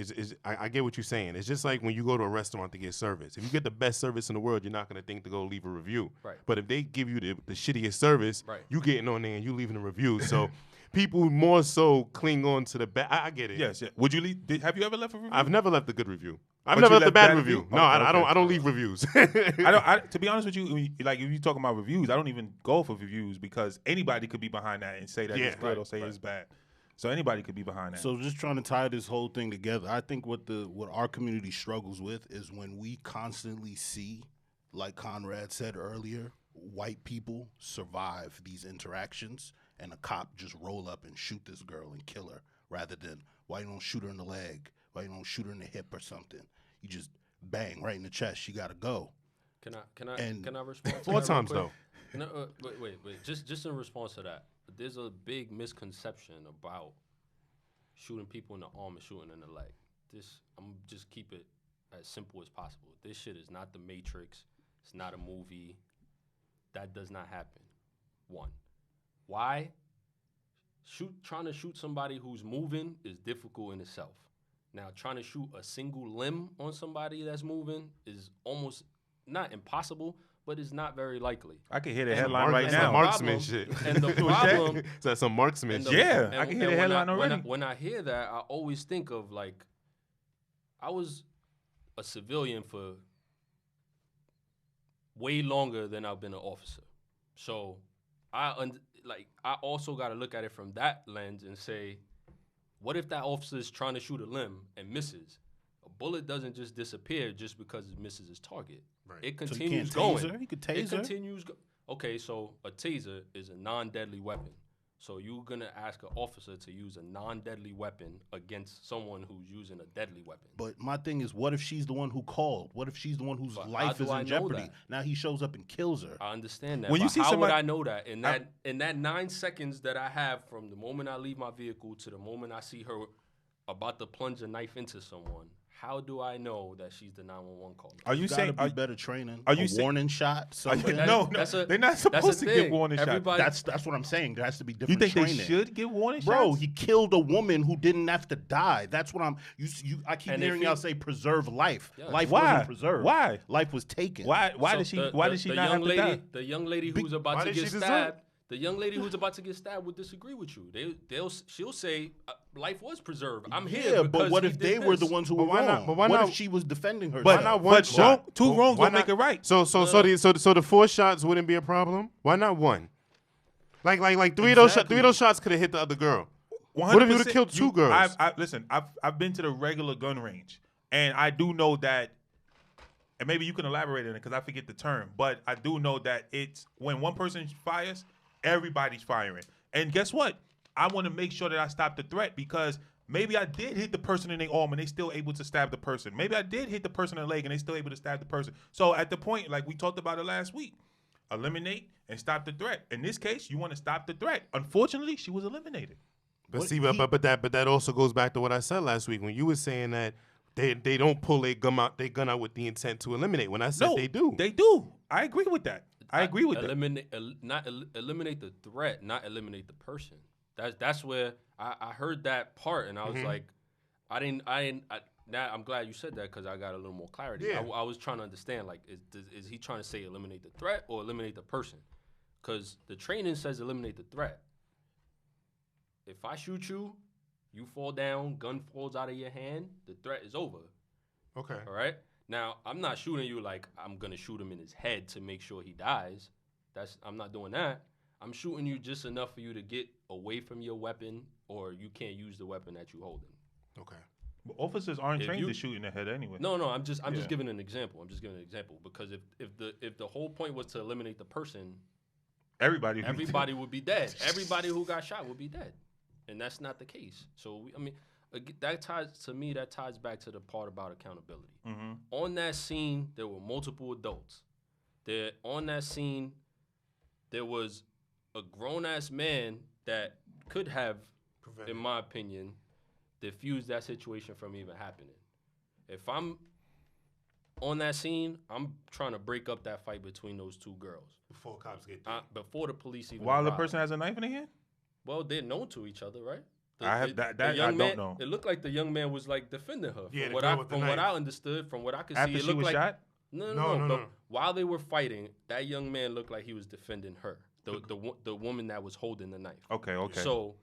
I get what you're saying. It's just like when you go to a restaurant to get service. If you get the best service in the world, you're not going to think to go leave a review. Right. But if they give you the shittiest service, right, you getting on there and you leaving a review. So people more so cling on to the bad. I get it. Yes. Would you leave? Have you ever left a review? I've never left a good review. I've never left a bad review. No, I don't leave reviews. To be honest with you, like if you're talking about reviews, I don't even go for reviews because anybody could be behind that and say that it's good or say it's bad. So anybody could be behind that. So just trying to tie this whole thing together, I think what our community struggles with is when we constantly see, like Conrad said earlier, white people survive these interactions and a cop just roll up and shoot this girl and kill her rather than why you don't shoot her in the leg, why you don't shoot her in the hip or something. You just bang right in the chest. She got to go. Can I respond? 4 times though. Wait. Just in response to that, there's a big misconception about shooting people in the arm and shooting in the leg. I'm just keep it as simple as possible. This shit is not the Matrix. It's not a movie. That does not happen. 1. Why? Trying to shoot somebody who's moving is difficult in itself. Now, trying to shoot a single limb on somebody that's moving is almost not impossible, but it's not very likely. I can hear the headline right now. Marksman shit. And the problem... That's some marksman shit. Yeah, I can hear the headline already. When I hear that, I always think of, like, I was a civilian for way longer than I've been an officer. So I also got to look at it from that lens and say, what if that officer is trying to shoot a limb and misses? A bullet doesn't just disappear just because it misses its target. Right. It continues going. going. He could taser. It continues. Okay, so a taser is a non-deadly weapon. So you're going to ask an officer to use a non-deadly weapon against someone who's using a deadly weapon. But my thing is, what if she's the one who called? What if she's the one whose life is in jeopardy? Now he shows up and kills her. I understand that. When you see how would somebody, I know that? In that 9 seconds that I have from the moment I leave my vehicle to the moment I see her about to plunge a knife into someone, how do I know that she's the 911 caller? Are you saying better training? Are you warning shot? Something? No, they're not supposed to give warning shots. That's what I'm saying. There has to be different. You think training. they should give warning shots? Bro, he killed a woman who didn't have to die. That's what I'm. I keep hearing y'all say preserve life. Yeah. Life Why? wasn't preserved. Why? Life was taken. Why did she not have to die? The young lady who's about to get stabbed. The young lady who's about to get stabbed would disagree with you. She'll say life was preserved. I'm here. Yeah, but what if they were the ones who were wrong? But why what not? if she was defending herself? Why not one shot? Two wrongs don't make it right. So the 4 shots wouldn't be a problem. Why not 1? Like 3 of those shots could have hit the other girl. 100%. What if you would have killed 2 girls? Listen, I've been to the regular gun range, and I do know that. And maybe you can elaborate on it because I forget the term, but I do know that it's when one person fires, everybody's firing. And guess what? I want to make sure that I stop the threat because maybe I did hit the person in the arm and they still able to stab the person. Maybe I did hit the person in the leg and they still able to stab the person. So at the point, like we talked about it last week, eliminate and stop the threat. In this case, you want to stop the threat. Unfortunately, she was eliminated. But but that also goes back to what I said last week when you were saying that they don't pull their gun out with the intent to eliminate. When I said they do. They do. I agree with that. I agree with that. Eliminate the threat, not eliminate the person. That's where I heard that part, and I was like, now I'm glad you said that because I got a little more clarity. Yeah. I was trying to understand, like, is he trying to say eliminate the threat or eliminate the person? Because the training says eliminate the threat. If I shoot you, you fall down, gun falls out of your hand, the threat is over. Okay. All right? Now, I'm not shooting you like I'm going to shoot him in his head to make sure he dies. I'm not doing that. I'm shooting you just enough for you to get away from your weapon or you can't use the weapon that you're holding. Okay. But officers aren't trained to shoot in the head anyway. No, I'm just giving an example. I'm just giving an example because if the whole point was to eliminate the person, everybody would be dead. Everybody who got shot would be dead. And that's not the case. So, that ties back to the part about accountability. Mm-hmm. On that scene, there were multiple adults. On that scene, there was a grown-ass man that could have, in my opinion, diffused that situation from even happening. If I'm on that scene, I'm trying to break up that fight between those two girls. Before cops get there. Before the police even While arrive. the person has a knife in their hand? Well, they're known to each other, right? I don't know. It looked like the young man was like defending her. Yeah, from what I understood, from what I could see, After it she looked was like shot? No. But while they were fighting, that young man looked like he was defending her, the woman that was holding the knife. Okay. So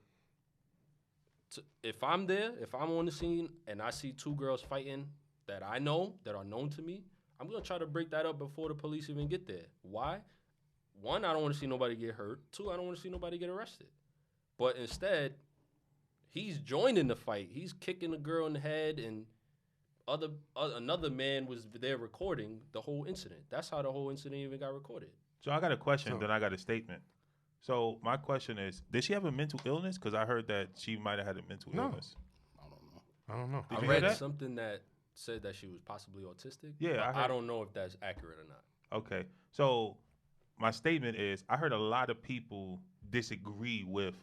if I'm there, if I'm on the scene and I see two girls fighting that I know that are known to me, I'm gonna try to break that up before the police even get there. Why? One, I don't want to see nobody get hurt. Two, I don't want to see nobody get arrested. But instead, he's joining the fight. He's kicking the girl in the head, and another man was there recording the whole incident. That's how the whole incident even got recorded. So I got a question, then I got a statement. So my question is, did she have a mental illness? Because I heard that she might have had a mental illness. I don't know. Did you I hear read that? something that said that she was possibly autistic. Yeah, I don't know if that's accurate or not. Okay. So my statement is, I heard a lot of people disagree with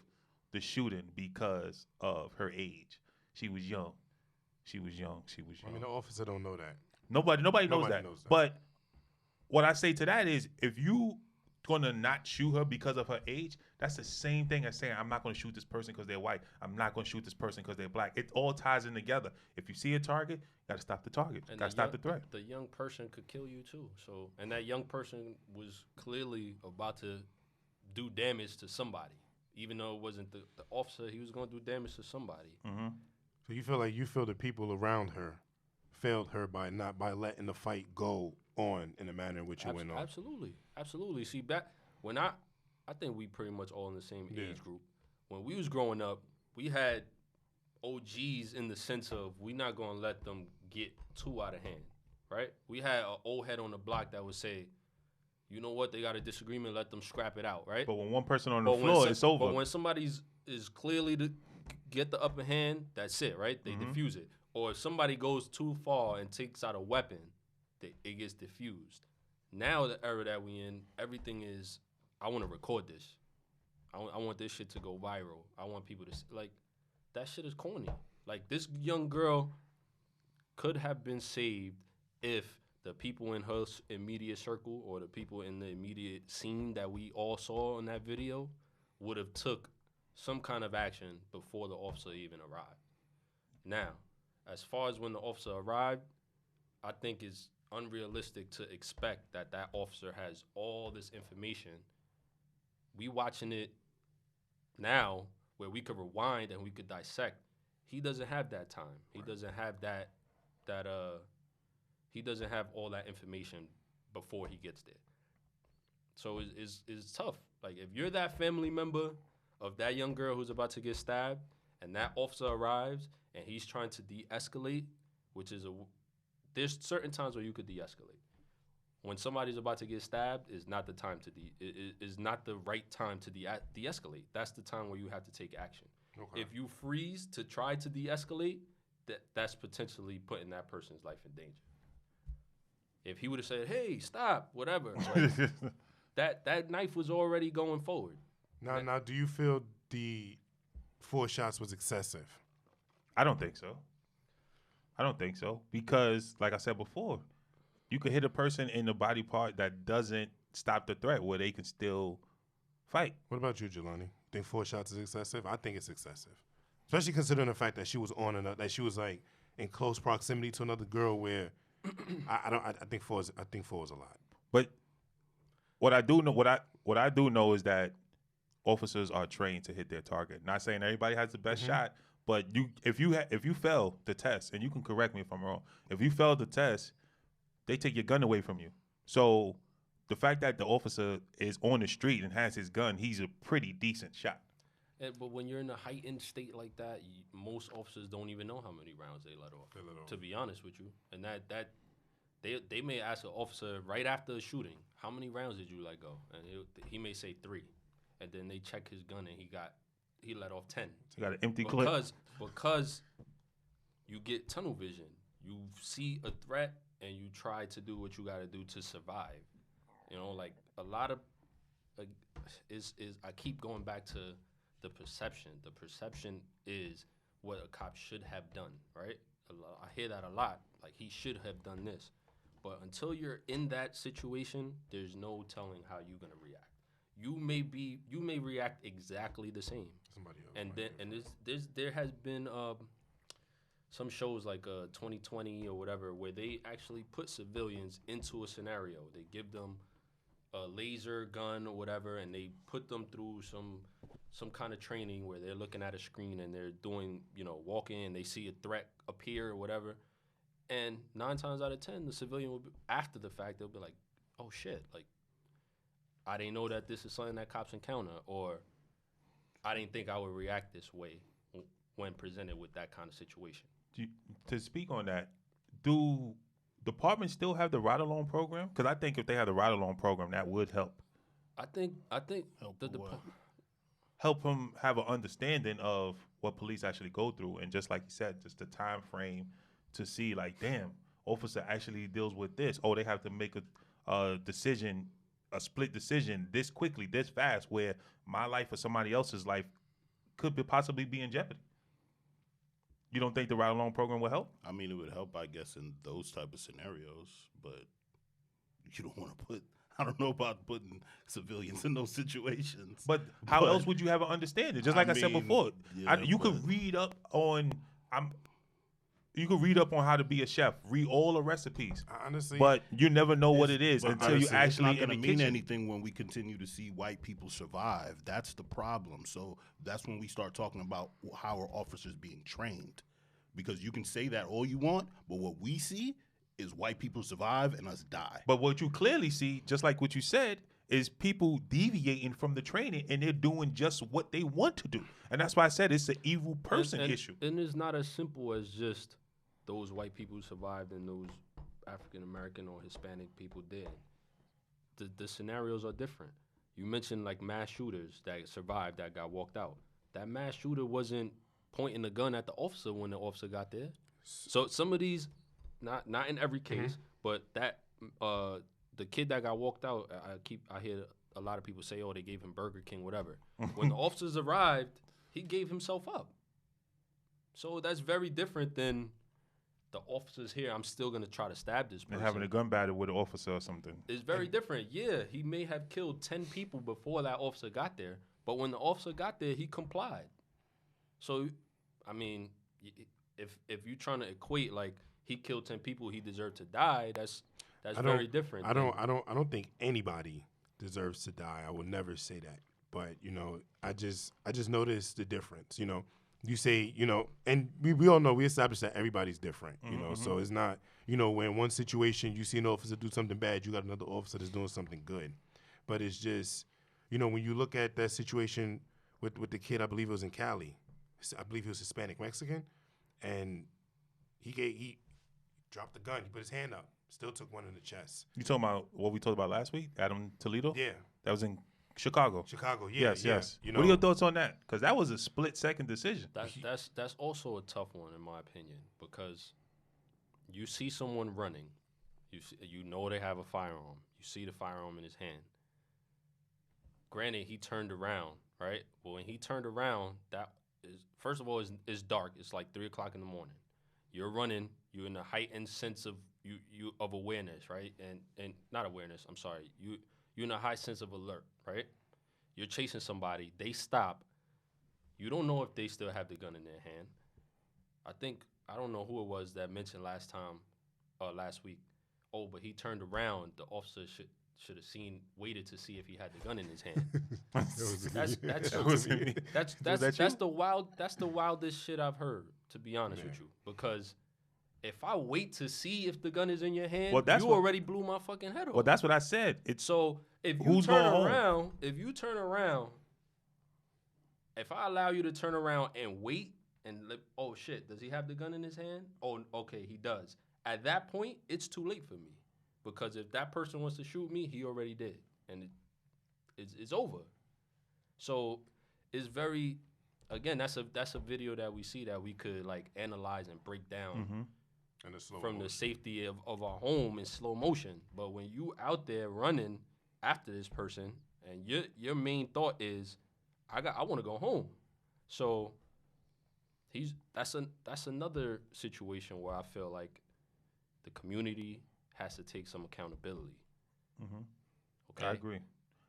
the shooting because of her age. She was young. I mean, the officer don't know that. Nobody knows that. But what I say to that is, if you gonna not shoot her because of her age, that's the same thing as saying I'm not gonna shoot this person because they're white. I'm not gonna shoot this person because they're black. It all ties in together. If you see a target, you gotta stop the target. You gotta stop the threat. The young person could kill you too. So, and that young person was clearly about to do damage to somebody. Even though it wasn't the officer, he was going to do damage to somebody. Mm-hmm. So you feel the people around her failed her by letting the fight go on in the manner in which it went on. Absolutely. See, back when I think we pretty much all in the same age group. When we was growing up, we had OGs in the sense of we not going to let them get too out of hand, right? We had an old head on the block that would say, you know what? They got a disagreement. Let them scrap it out, right? But when one person on the floor, it's over. But when somebody is clearly to get the upper hand, that's it, right? They diffuse it. Or if somebody goes too far and takes out a weapon, it gets diffused. Now the era that we in, everything is, I want to record this. I want this shit to go viral. I want people to like, that shit is corny. Like, this young girl could have been saved if the people in her immediate circle or the people in the immediate scene that we all saw in that video would have took some kind of action before the officer even arrived. Now, as far as when the officer arrived, I think it's unrealistic to expect that officer has all this information. We watching it now where we could rewind and we could dissect. He doesn't have that time. He doesn't have he doesn't have all that information before he gets there. So it's tough. Like, if you're that family member of that young girl who's about to get stabbed and that officer arrives and he's trying to de-escalate, there's certain times where you could de-escalate. When somebody's about to get stabbed, is not the time to is not the right time to de-escalate. That's the time where you have to take action. Okay. If you freeze to try to de-escalate, that's potentially putting that person's life in danger. If he would have said, "Hey, stop," whatever. that knife was already going forward. Now, do you feel the 4 shots was excessive? I don't think so. Because, like I said before, you could hit a person in the body part that doesn't stop the threat where they can still fight. What about you, Jelani? Think 4 shots is excessive? I think it's excessive, especially considering the fact that she was that she was like in close proximity to another girl. Where I think 4 is a lot. But what I do know is that officers are trained to hit their target. Not saying everybody has the best shot, but if you fail the test, and you can correct me if I'm wrong, if you fail the test, they take your gun away from you. So the fact that the officer is on the street and has his gun, he's a pretty decent shot. But when you're in a heightened state like that, most officers don't even know how many rounds they let off. To be honest with you, and that they may ask an officer right after a shooting, how many rounds did you let go? And he may say 3, and then they check his gun and he let off 10. He got an empty clip. Because you get tunnel vision, you see a threat and you try to do what you got to do to survive. You know, like a lot of is I keep going back to the perception. The perception is what a cop should have done, right? I hear that a lot. Like, he should have done this. But until you're in that situation, there's no telling how you're gonna react. You may react exactly the same. Somebody else. And there has been some shows like 2020 or whatever where they actually put civilians into a scenario. They give them a laser gun or whatever, and they put them through some kind of training where they're looking at a screen and they're doing, walking and they see a threat appear or whatever. And 9 times out of 10, the civilian will be, after the fact, they'll be like, oh shit, like, I didn't know that this is something that cops encounter, or I didn't think I would react this way when presented with that kind of situation. To speak on that, do departments still have the ride-along program? Because I think if they had the ride-along program, that would help. I think help them have an understanding of what police actually go through, and just like you said, just the time frame to see, like, damn, officer actually deals with this. Oh, they have to make a decision, a split decision this quickly, this fast, where my life or somebody else's life could possibly be in jeopardy. You don't think the ride-along program will help? I mean, it would help, I guess, in those type of scenarios, but you don't want to I don't know about putting civilians in those situations. But how else would you have an understanding? Just like I said before, you could read up on how to be a chef, read all the recipes. Honestly, but you never know what it is until you actually it's not in the mean kitchen. anything when we continue to see white people survive. That's the problem. So that's when we start talking about how are officers being trained, because you can say that all you want, but what we see is white people survive and us die. But what you clearly see, just like what you said, is people deviating from the training, and they're doing just what they want to do. And that's why I said it's an evil person issue. And it's not as simple as just those white people survived and those African American or Hispanic people did. The scenarios are different. You mentioned like mass shooters that survived that got walked out. That mass shooter wasn't pointing the gun at the officer when the officer got there. So some of these, not in every case, but that the kid that got walked out, I hear a lot of people say, oh, they gave him Burger King, whatever. When the officers arrived, he gave himself up. So that's very different than the officers here, I'm still going to try to stab this person. And having a gun battle with an officer or something. It's very different. Yeah, he may have killed 10 people before that officer got there, but when the officer got there, he complied. So, I mean, if you're trying to equate, like, he killed 10 people, he deserved to die, that's very different. I don't think anybody deserves to die. I would never say that. But, I just noticed the difference, You say, and we all know, we established that everybody's different, so it's not, when one situation you see an officer do something bad, you got another officer that's doing something good. But it's just, when you look at that situation with the kid, I believe it was in Cali, I believe he was Hispanic Mexican, and he dropped the gun, he put his hand up, still took one in the chest. You talking about what we talked about last week, Adam Toledo? Yeah. That was in Chicago, yeah. Yes. What are your thoughts on that? Because that was a split-second decision. That's also a tough one, in my opinion, because you see someone running, you know they have a firearm, you see the firearm in his hand, granted, he turned around, right? Well, when he turned around, that is, first of all, it's dark. It's like 3 o'clock in the morning. You're running. You're in a heightened sense of you of awareness, right? And not awareness. I'm sorry. You're in a high sense of alert, right? You're chasing somebody. They stop. You don't know if they still have the gun in their hand. I don't know who it was that mentioned last week. Oh, but he turned around. The officer should have waited to see if he had the gun in his hand. That's the wildest shit I've heard, to be honest with you. Because if I wait to see if the gun is in your hand, already blew my fucking head off. Well, that's what I said. So if you turn around, if I allow you to turn around and wait and oh shit, does he have the gun in his hand? Oh, okay, he does. At that point, it's too late for me. Because if that person wants to shoot me, he already did. And it's over. So it's very, again, that's a video that we see that we could like analyze and break down from the safety of our home in slow motion. But when you out there running after this person and your main thought is, I want to go home. So that's another situation where I feel like the community has to take some accountability. Okay, I agree.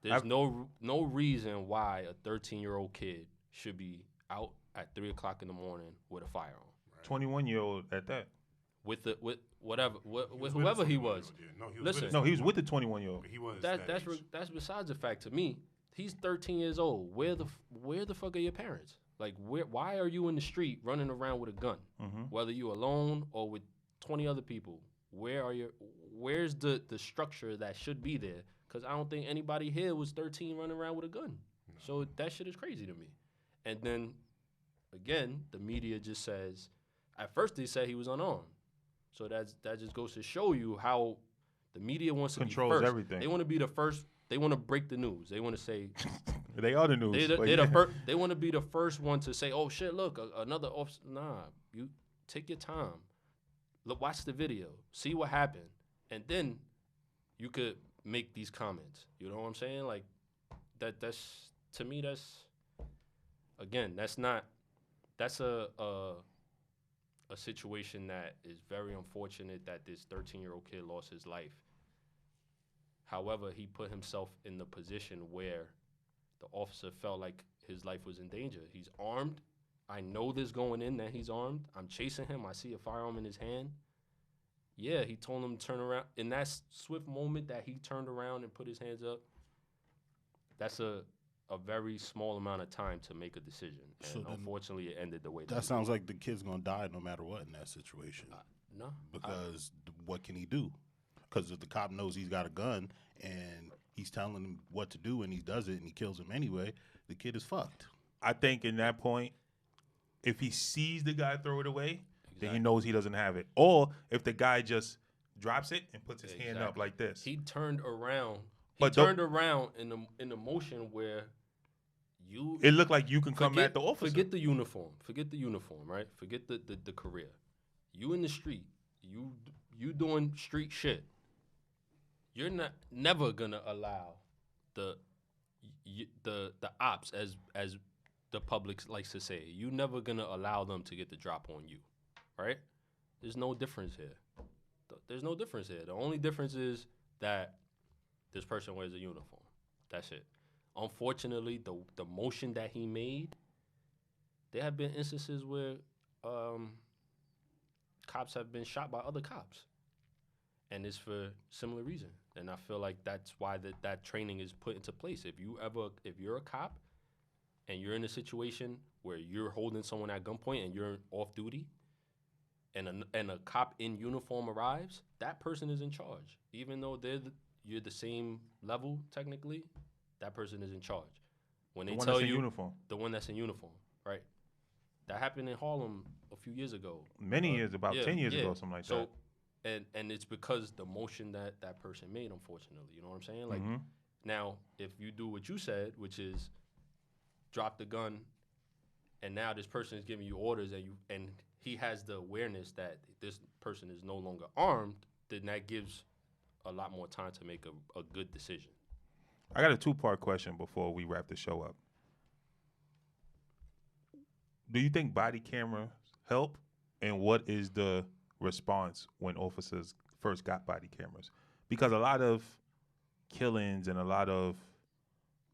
There's no reason why a 13-year-old kid should be out at 3 o'clock in the morning with a firearm. 21-year-old at that. With whoever he was. No, he was with the 21-year-old. He was. That's besides the fact. To me, he's 13 years old. Where the fuck are your parents? Like, why are you in the street running around with a gun? Whether you alone or with 20 other people, where's the structure that should be there? Because I don't think anybody here was 13 running around with a gun. No. So that shit is crazy to me. And then, again, the media just says, at first they said he was unarmed. So that just goes to show you how the media wants to controls be first. Everything. They want to be the first. They want to break the news. They want to say they are the news. They want to be the first one to say, "Oh shit, look, another officer." Nah, you take your time. Look, watch the video, see what happened, and then you could make these comments. You know what I'm saying? Like that's to me. That's a situation that is very unfortunate that this 13-year-old kid lost his life. However, he put himself in the position where the officer felt like his life was in danger. He's armed. I know this going in that he's armed. I'm chasing him. I see a firearm in his hand. Yeah, he told him to turn around. In that swift moment that he turned around and put his hands up, that's a very small amount of time to make a decision. And so unfortunately, it ended the way that sounds like the kid's going to die no matter what in that situation. No. Because what can he do? Because if the cop knows he's got a gun and he's telling him what to do and he does it and he kills him anyway, the kid is fucked. I think in that point, if he sees the guy throw it away, then he knows he doesn't have it. Or if the guy just drops it and puts his hand up like this. He turned around. He turned around in the motion where it looked like you can come at the officer. Forget the uniform, right? Forget the career. You in the street. You doing street shit. You're never gonna allow the ops, as the public likes to say. You never gonna allow them to get the drop on you, right? There's no difference here. The only difference is that this person wears a uniform. That's it. Unfortunately, the motion that he made, there have been instances where cops have been shot by other cops. And it's for similar reason. And I feel like that's why that training is put into place. If you're a cop and you're in a situation where you're holding someone at gunpoint and you're off duty and a cop in uniform arrives, that person is in charge. Even though you're the same level technically, that person is in charge. When they tell you the one that's in uniform, right? That happened in Harlem a few years ago. Many years, about 10 years ago, something like that. And it's because the motion that person made, unfortunately. You know what I'm saying? Like, now, if you do what you said, which is drop the gun, and now this person is giving you orders, and he has the awareness that this person is no longer armed, then that gives a lot more time to make a good decision. I got a 2-part question before we wrap the show up. Do you think body cameras help? And what is the response when officers first got body cameras? Because a lot of killings and a lot of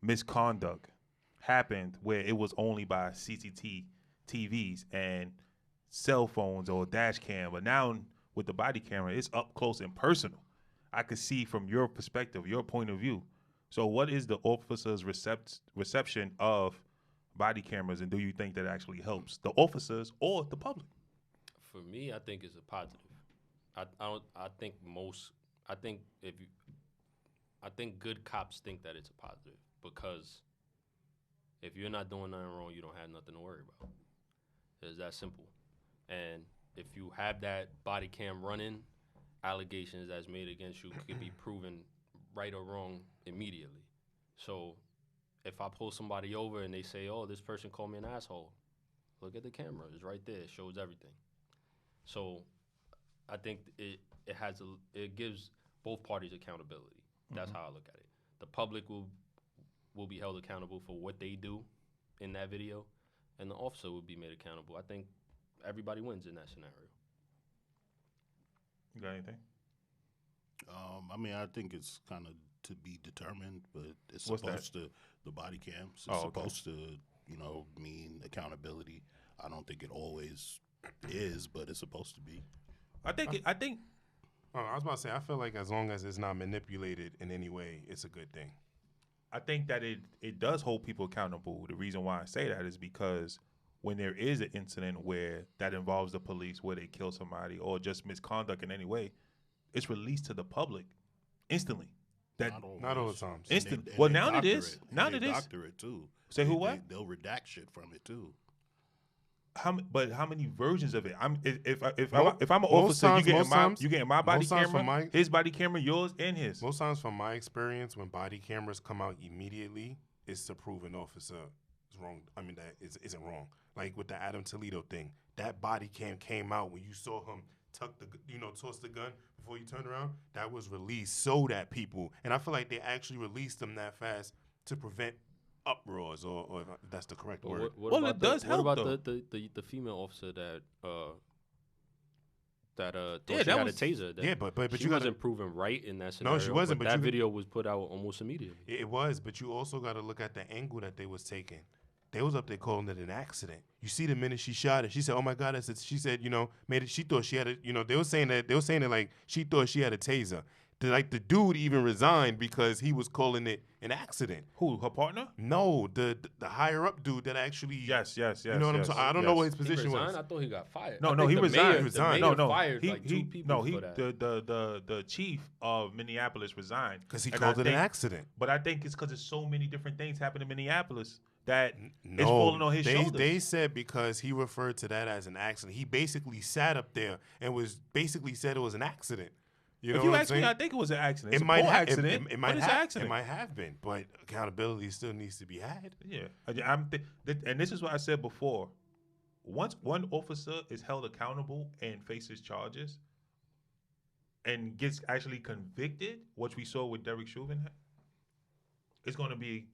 misconduct happened where it was only by TVs and cell phones or dash cam. But now with the body camera, it's up close and personal. I could see from your perspective, your point of view. So what is the officer's reception of body cameras, and do you think that actually helps the officers or the public? For me, I think it's a positive. I think good cops think that it's a positive, because if you're not doing nothing wrong, you don't have nothing to worry about. It's that simple. And if you have that body cam running, allegations that's made against you could be proven right or wrong immediately. So if I pull somebody over and they say, oh, this person called me an asshole, look at the camera. It's right there. It shows everything. So I think it gives both parties accountability. That's how I look at it. The public will be held accountable for what they do in that video, and the officer will be made accountable. I think everybody wins in that scenario. You got anything? I mean, I think it's kind of to be determined, but it's What's supposed to, the body cams, it's supposed to, mean accountability. I don't think it always is, but it's supposed to be. I think I was about to say, I feel like as long as it's not manipulated in any way, it's a good thing. I think that it does hold people accountable. The reason why I say that is because when there is an incident where that involves the police, where they kill somebody or just misconduct in any way, it's released to the public instantly. Not all the times. Instant. And Well, they now it doctor is. Now and it they is. doctor it too. Say who what? They'll redact shit from it too. But how many versions of it? If I'm an officer, you getting my body camera, his body camera, yours, and his. Most times, from my experience, when body cameras come out immediately, it's to prove an officer is wrong. I mean, that isn't wrong. Like with the Adam Toledo thing, that body cam came out when you saw him toss the gun before you turned around. That was released so that people, and I feel like they actually released them that fast to prevent uproars, or if that's the correct word. Well, it does help, What though. about the female officer that thought Yeah, she that had was- a taser? Yeah, but she you gotta, wasn't proven right in that scenario. she wasn't, but that you- video was put out almost immediately. it was, but you also got to look at the angle that they was taking. They was up there calling it an accident. You see the minute she shot it, she said, "Oh my God!" She said, made it. She thought she had a. They were saying that like she thought she had a taser. The dude even resigned because he was calling it an accident. Who? Her partner? No, the higher up dude that actually. Yes. You know what I'm saying? I don't know what his He position resigned? was. I thought he got fired. No, I no, think he the resigned. mayor- He resigned. The mayor No, fired he, like two people for that. the chief of Minneapolis resigned Because he And called I it an think- accident. But I think it's because there's so many different things happening in Minneapolis that No, it's falling on his they, shoulders. They said because he referred to that as an accident. He basically sat up there and said it was an accident. You know if you what I'm ask me, saying? I think it was an accident. It It's might a poor have accident, It but might it's an have. accident. It might have been, but accountability still needs to be had. Yeah, and this is what I said before. Once one officer is held accountable and faces charges and gets actually convicted, which we saw with Derek Chauvin, it's going to be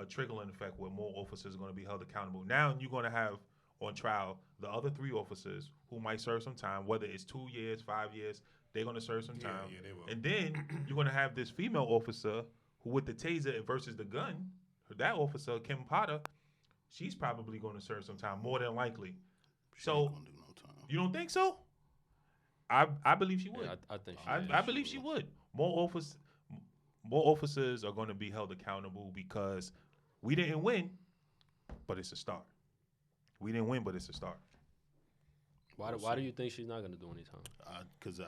a trickling effect where more officers are going to be held accountable. Now you're going to have on trial the other 3 officers who might serve some time, whether it's 2 years, 5 years, they're going to serve some time. Yeah, they will. And then you're going to have this female officer who, with the taser versus the gun, that officer, Kim Potter, she's probably going to serve some time, more than likely. She ain't So, gonna do no time. you don't think so? I believe she would. Yeah, I think she I believe she would. More officers are going to be held accountable because we didn't win, but it's a start. We didn't win, but it's a start. Why do you think she's not going to do any time? Because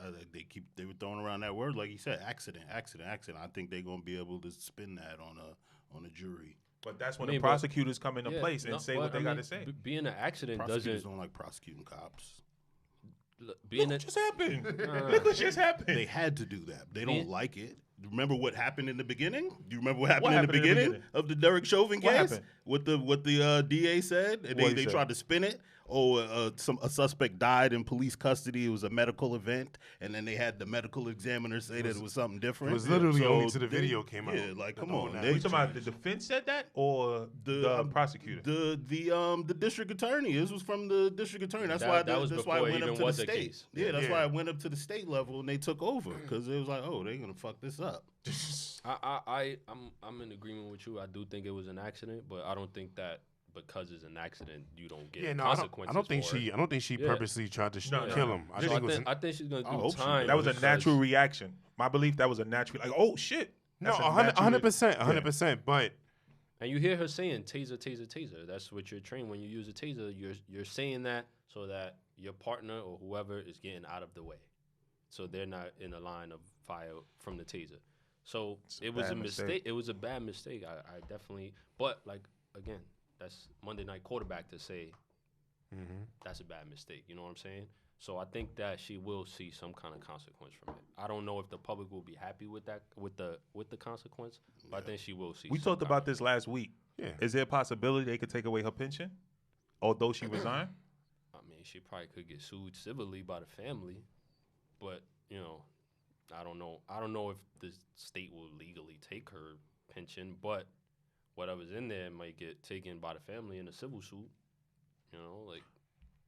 they were throwing around that word, like you said, accident. I think they're gonna be able to spin that on a jury. But that's when I mean, the prosecutors come into Yeah, place and no, say but what they I got mean, to say. Being an accident Prosecutors doesn't. don't like prosecuting cops. Being Look what a, just happened. Look what just happened. They had to do that. They Being- don't like it. Remember what happened in the beginning? Do you remember what happened, happened in the beginning of the Derek Chauvin What case? happened? What the DA said, and What'd he they say? tried to spin it. a suspect died in police custody. It was a medical event, and then they had the medical examiner say that it was something different. It was literally So only to the they- video came out. Yeah, like come The whole on. narrative We They, talking about the defense said that or the prosecutor? the district attorney. This was from the district attorney. That's That- why that was that's why before it it went up even to the was a state. case. Yeah, that's Yeah. why it went up to the state level and they took over because it was like, oh, they're gonna fuck this up. I'm in agreement with you. I do think it was an accident, but I don't think that because it's an accident, you don't get Yeah, no, consequences. I don't think for it. she. I don't think she Yeah. purposely tried to No, no, kill no. him. I Just- think it was. I think she's gonna I do hope she time. did. That was a because- natural reaction. My belief that was a natural, like, oh shit. No, That's a 100%, natural- 100%. But And you hear her saying taser, taser, taser. That's what you're trained when you use a taser. You're saying that so that your partner or whoever is getting out of the way, so they're not in a line of fire from the taser. So It's a it was bad a mistake. mistake. It was a bad mistake. I definitely. But like again, that's Monday Night Quarterback to say that's a bad mistake. You know what I'm saying? So I think that she will see some kind of consequence from it. I don't know if the public will be happy with that with the consequence, but I think she will see. We some talked kind about of- this last week. yeah, Is there a possibility they could take away her pension, although she resigned? I mean, she probably could get sued civilly by the family, but you know, I don't know. I don't know if the state will legally take her pension, but whatever's in there might get taken by the family in a civil suit. You know, like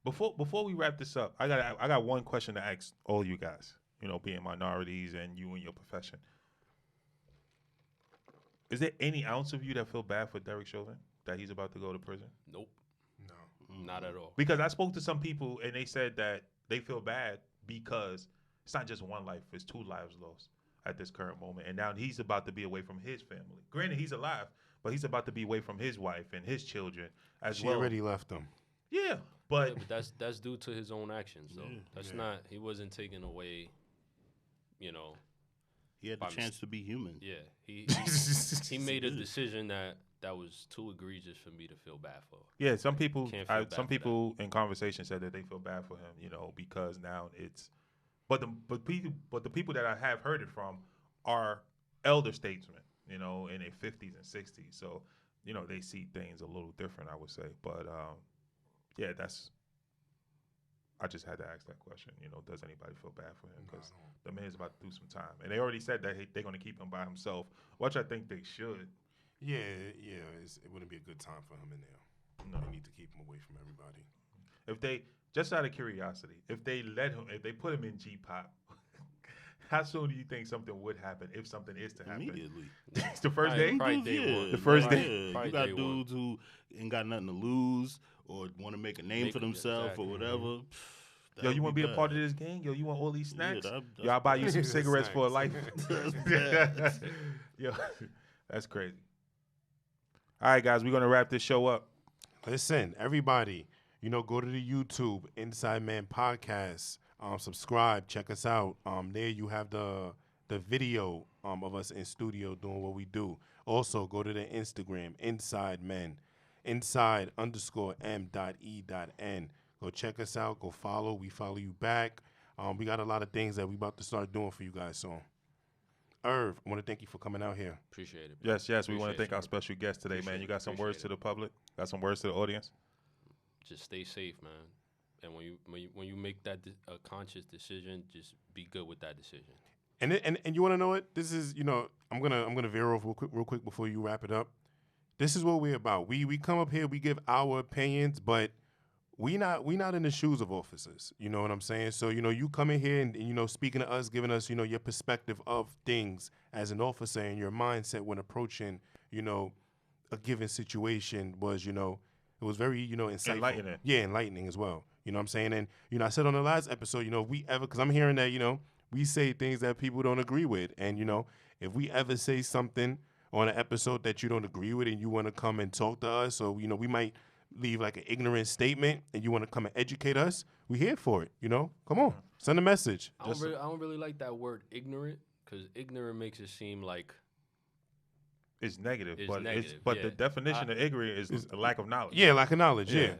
Before we wrap this up, I got one question to ask all you guys. You know, being minorities and you in your profession. Is there any ounce of you that feel bad for Derek Chauvin that he's about to go to prison? nope, no. not at all. Because I spoke to some people and they said that they feel bad because it's not just one life; it's 2 lives lost at this current moment, and now he's about to be away from his family. Granted, he's alive, but he's about to be away from his wife and his children as She well. already left him. Yeah, But, but that's due to his own actions, though. Yeah. That's Yeah. not. He wasn't taken away. You know. He had the By chance to be human. Yeah. He made a decision that was too egregious for me to feel bad for. yeah, some people, Can't feel bad some for people in conversation said that they feel bad for him, you know, because now it's, but the people that I have heard it from are elder statesmen, you know, in their 50s and 60s, so you know they see things a little different, I would say, but yeah, I just had to ask that question, you know, does anybody feel bad for him? Because the man's about to do some time, and they already said that they're going to keep him by himself, which I think they should. Yeah. It wouldn't be a good time for him in there. No. They need to keep him away from everybody. If they, just out of curiosity, if they put him in G-pop, how soon do you think something would happen if something is to happen? Immediately. It's the first Probably- day? probably Dudes, day one. The first yeah, day. yeah. Probably You got day one. dudes who ain't got nothing to lose or want to make a name Make for it- themselves exactly. or whatever. Yo, you want to be a part of this gang? Yo, you want all these Yeah, snacks? that- Yo, I'll buy you some that's cigarettes for a life. snacks. That's bad. Yo, that's crazy. All right, guys, we're going to wrap this show up. Listen, everybody, you know, go to the YouTube InsideMen podcast. Subscribe, check us out. There you have the video of us in studio doing what we do. Also, go to the Instagram InsideMen, inside_m.e.n. Go check us out. Go follow. We follow you back. We got a lot of things that we about to start doing for you guys. So, Irv, I want to thank you for coming out here. Appreciate it. Yes, we want to Appreciate thank you. our special guest today, man. Appreciate You it. got some words Appreciate to the public? Got some words to the audience? Just stay safe, man. And when you make that a conscious decision, just be good with that decision. And you want to know what? This is, you know, I'm gonna veer off real quick before you wrap it up. This is what we're about. We come up here, we give our opinions, but we not in the shoes of officers. You know what I'm saying? So, you know, you come in here and you know, speaking to us, giving us, you know, your perspective of things as an officer and your mindset when approaching, you know, a given situation was, you know, it was very, you know, insightful. Enlightening. Yeah, enlightening as well. You know what I'm saying? And, you know, I said on the last episode, you know, because I'm hearing that, you know, we say things that people don't agree with. And, you know, if we ever say something on an episode that you don't agree with and you want to come and talk to us, or, you know, we might leave like an ignorant statement and you want to come and educate us, we're here for it, you know? Come on, send a message. I don't really like that word ignorant, because ignorant makes it seem like It's negative, It's but negative, but yeah. the definition of ignorant is a lack of knowledge. Yeah, lack of knowledge, yeah.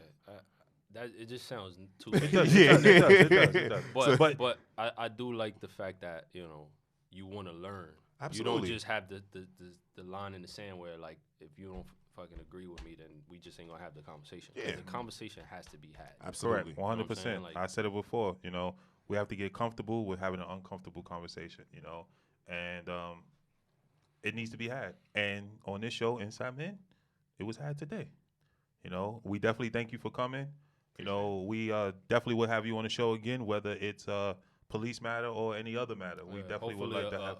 that it just sounds too. It does. Yeah. It does. But I do like the fact that, you know, you want to learn. Absolutely. You don't just have the line in the sand where, like, if you don't fucking agree with me, then we just ain't gonna have the conversation. Yeah. The conversation has to be had. Absolutely. Correct, 100%. saying? Like- I said it before. You know, we have to get comfortable with having an uncomfortable conversation. You know, and it needs to be had. And on this show, Inside Men, it was had today. You know, we definitely thank you for coming. You know, we definitely will have you on the show again, whether it's police matter or any other matter. We definitely would like to have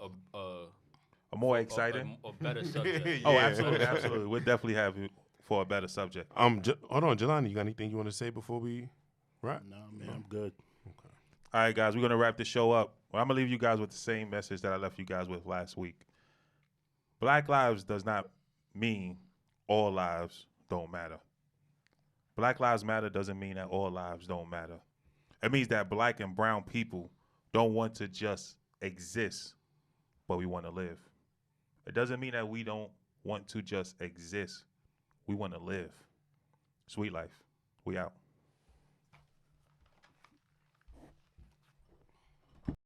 a more exciting. a better subject. Oh, Yeah. absolutely, absolutely. We'll definitely have you for a better subject. Hold on, Jelani, you got anything you want to say before we wrap? No, man, I'm good. All right, guys, we're going to wrap this show up. Well, I'm going to leave you guys with the same message that I left you guys with last week. Black lives does not mean all lives don't matter. Black Lives Matter doesn't mean that all lives don't matter. It means that black and brown people don't want to just exist, but we want to live. It doesn't mean that we don't want to just exist. We want to live. Sweet life. We out.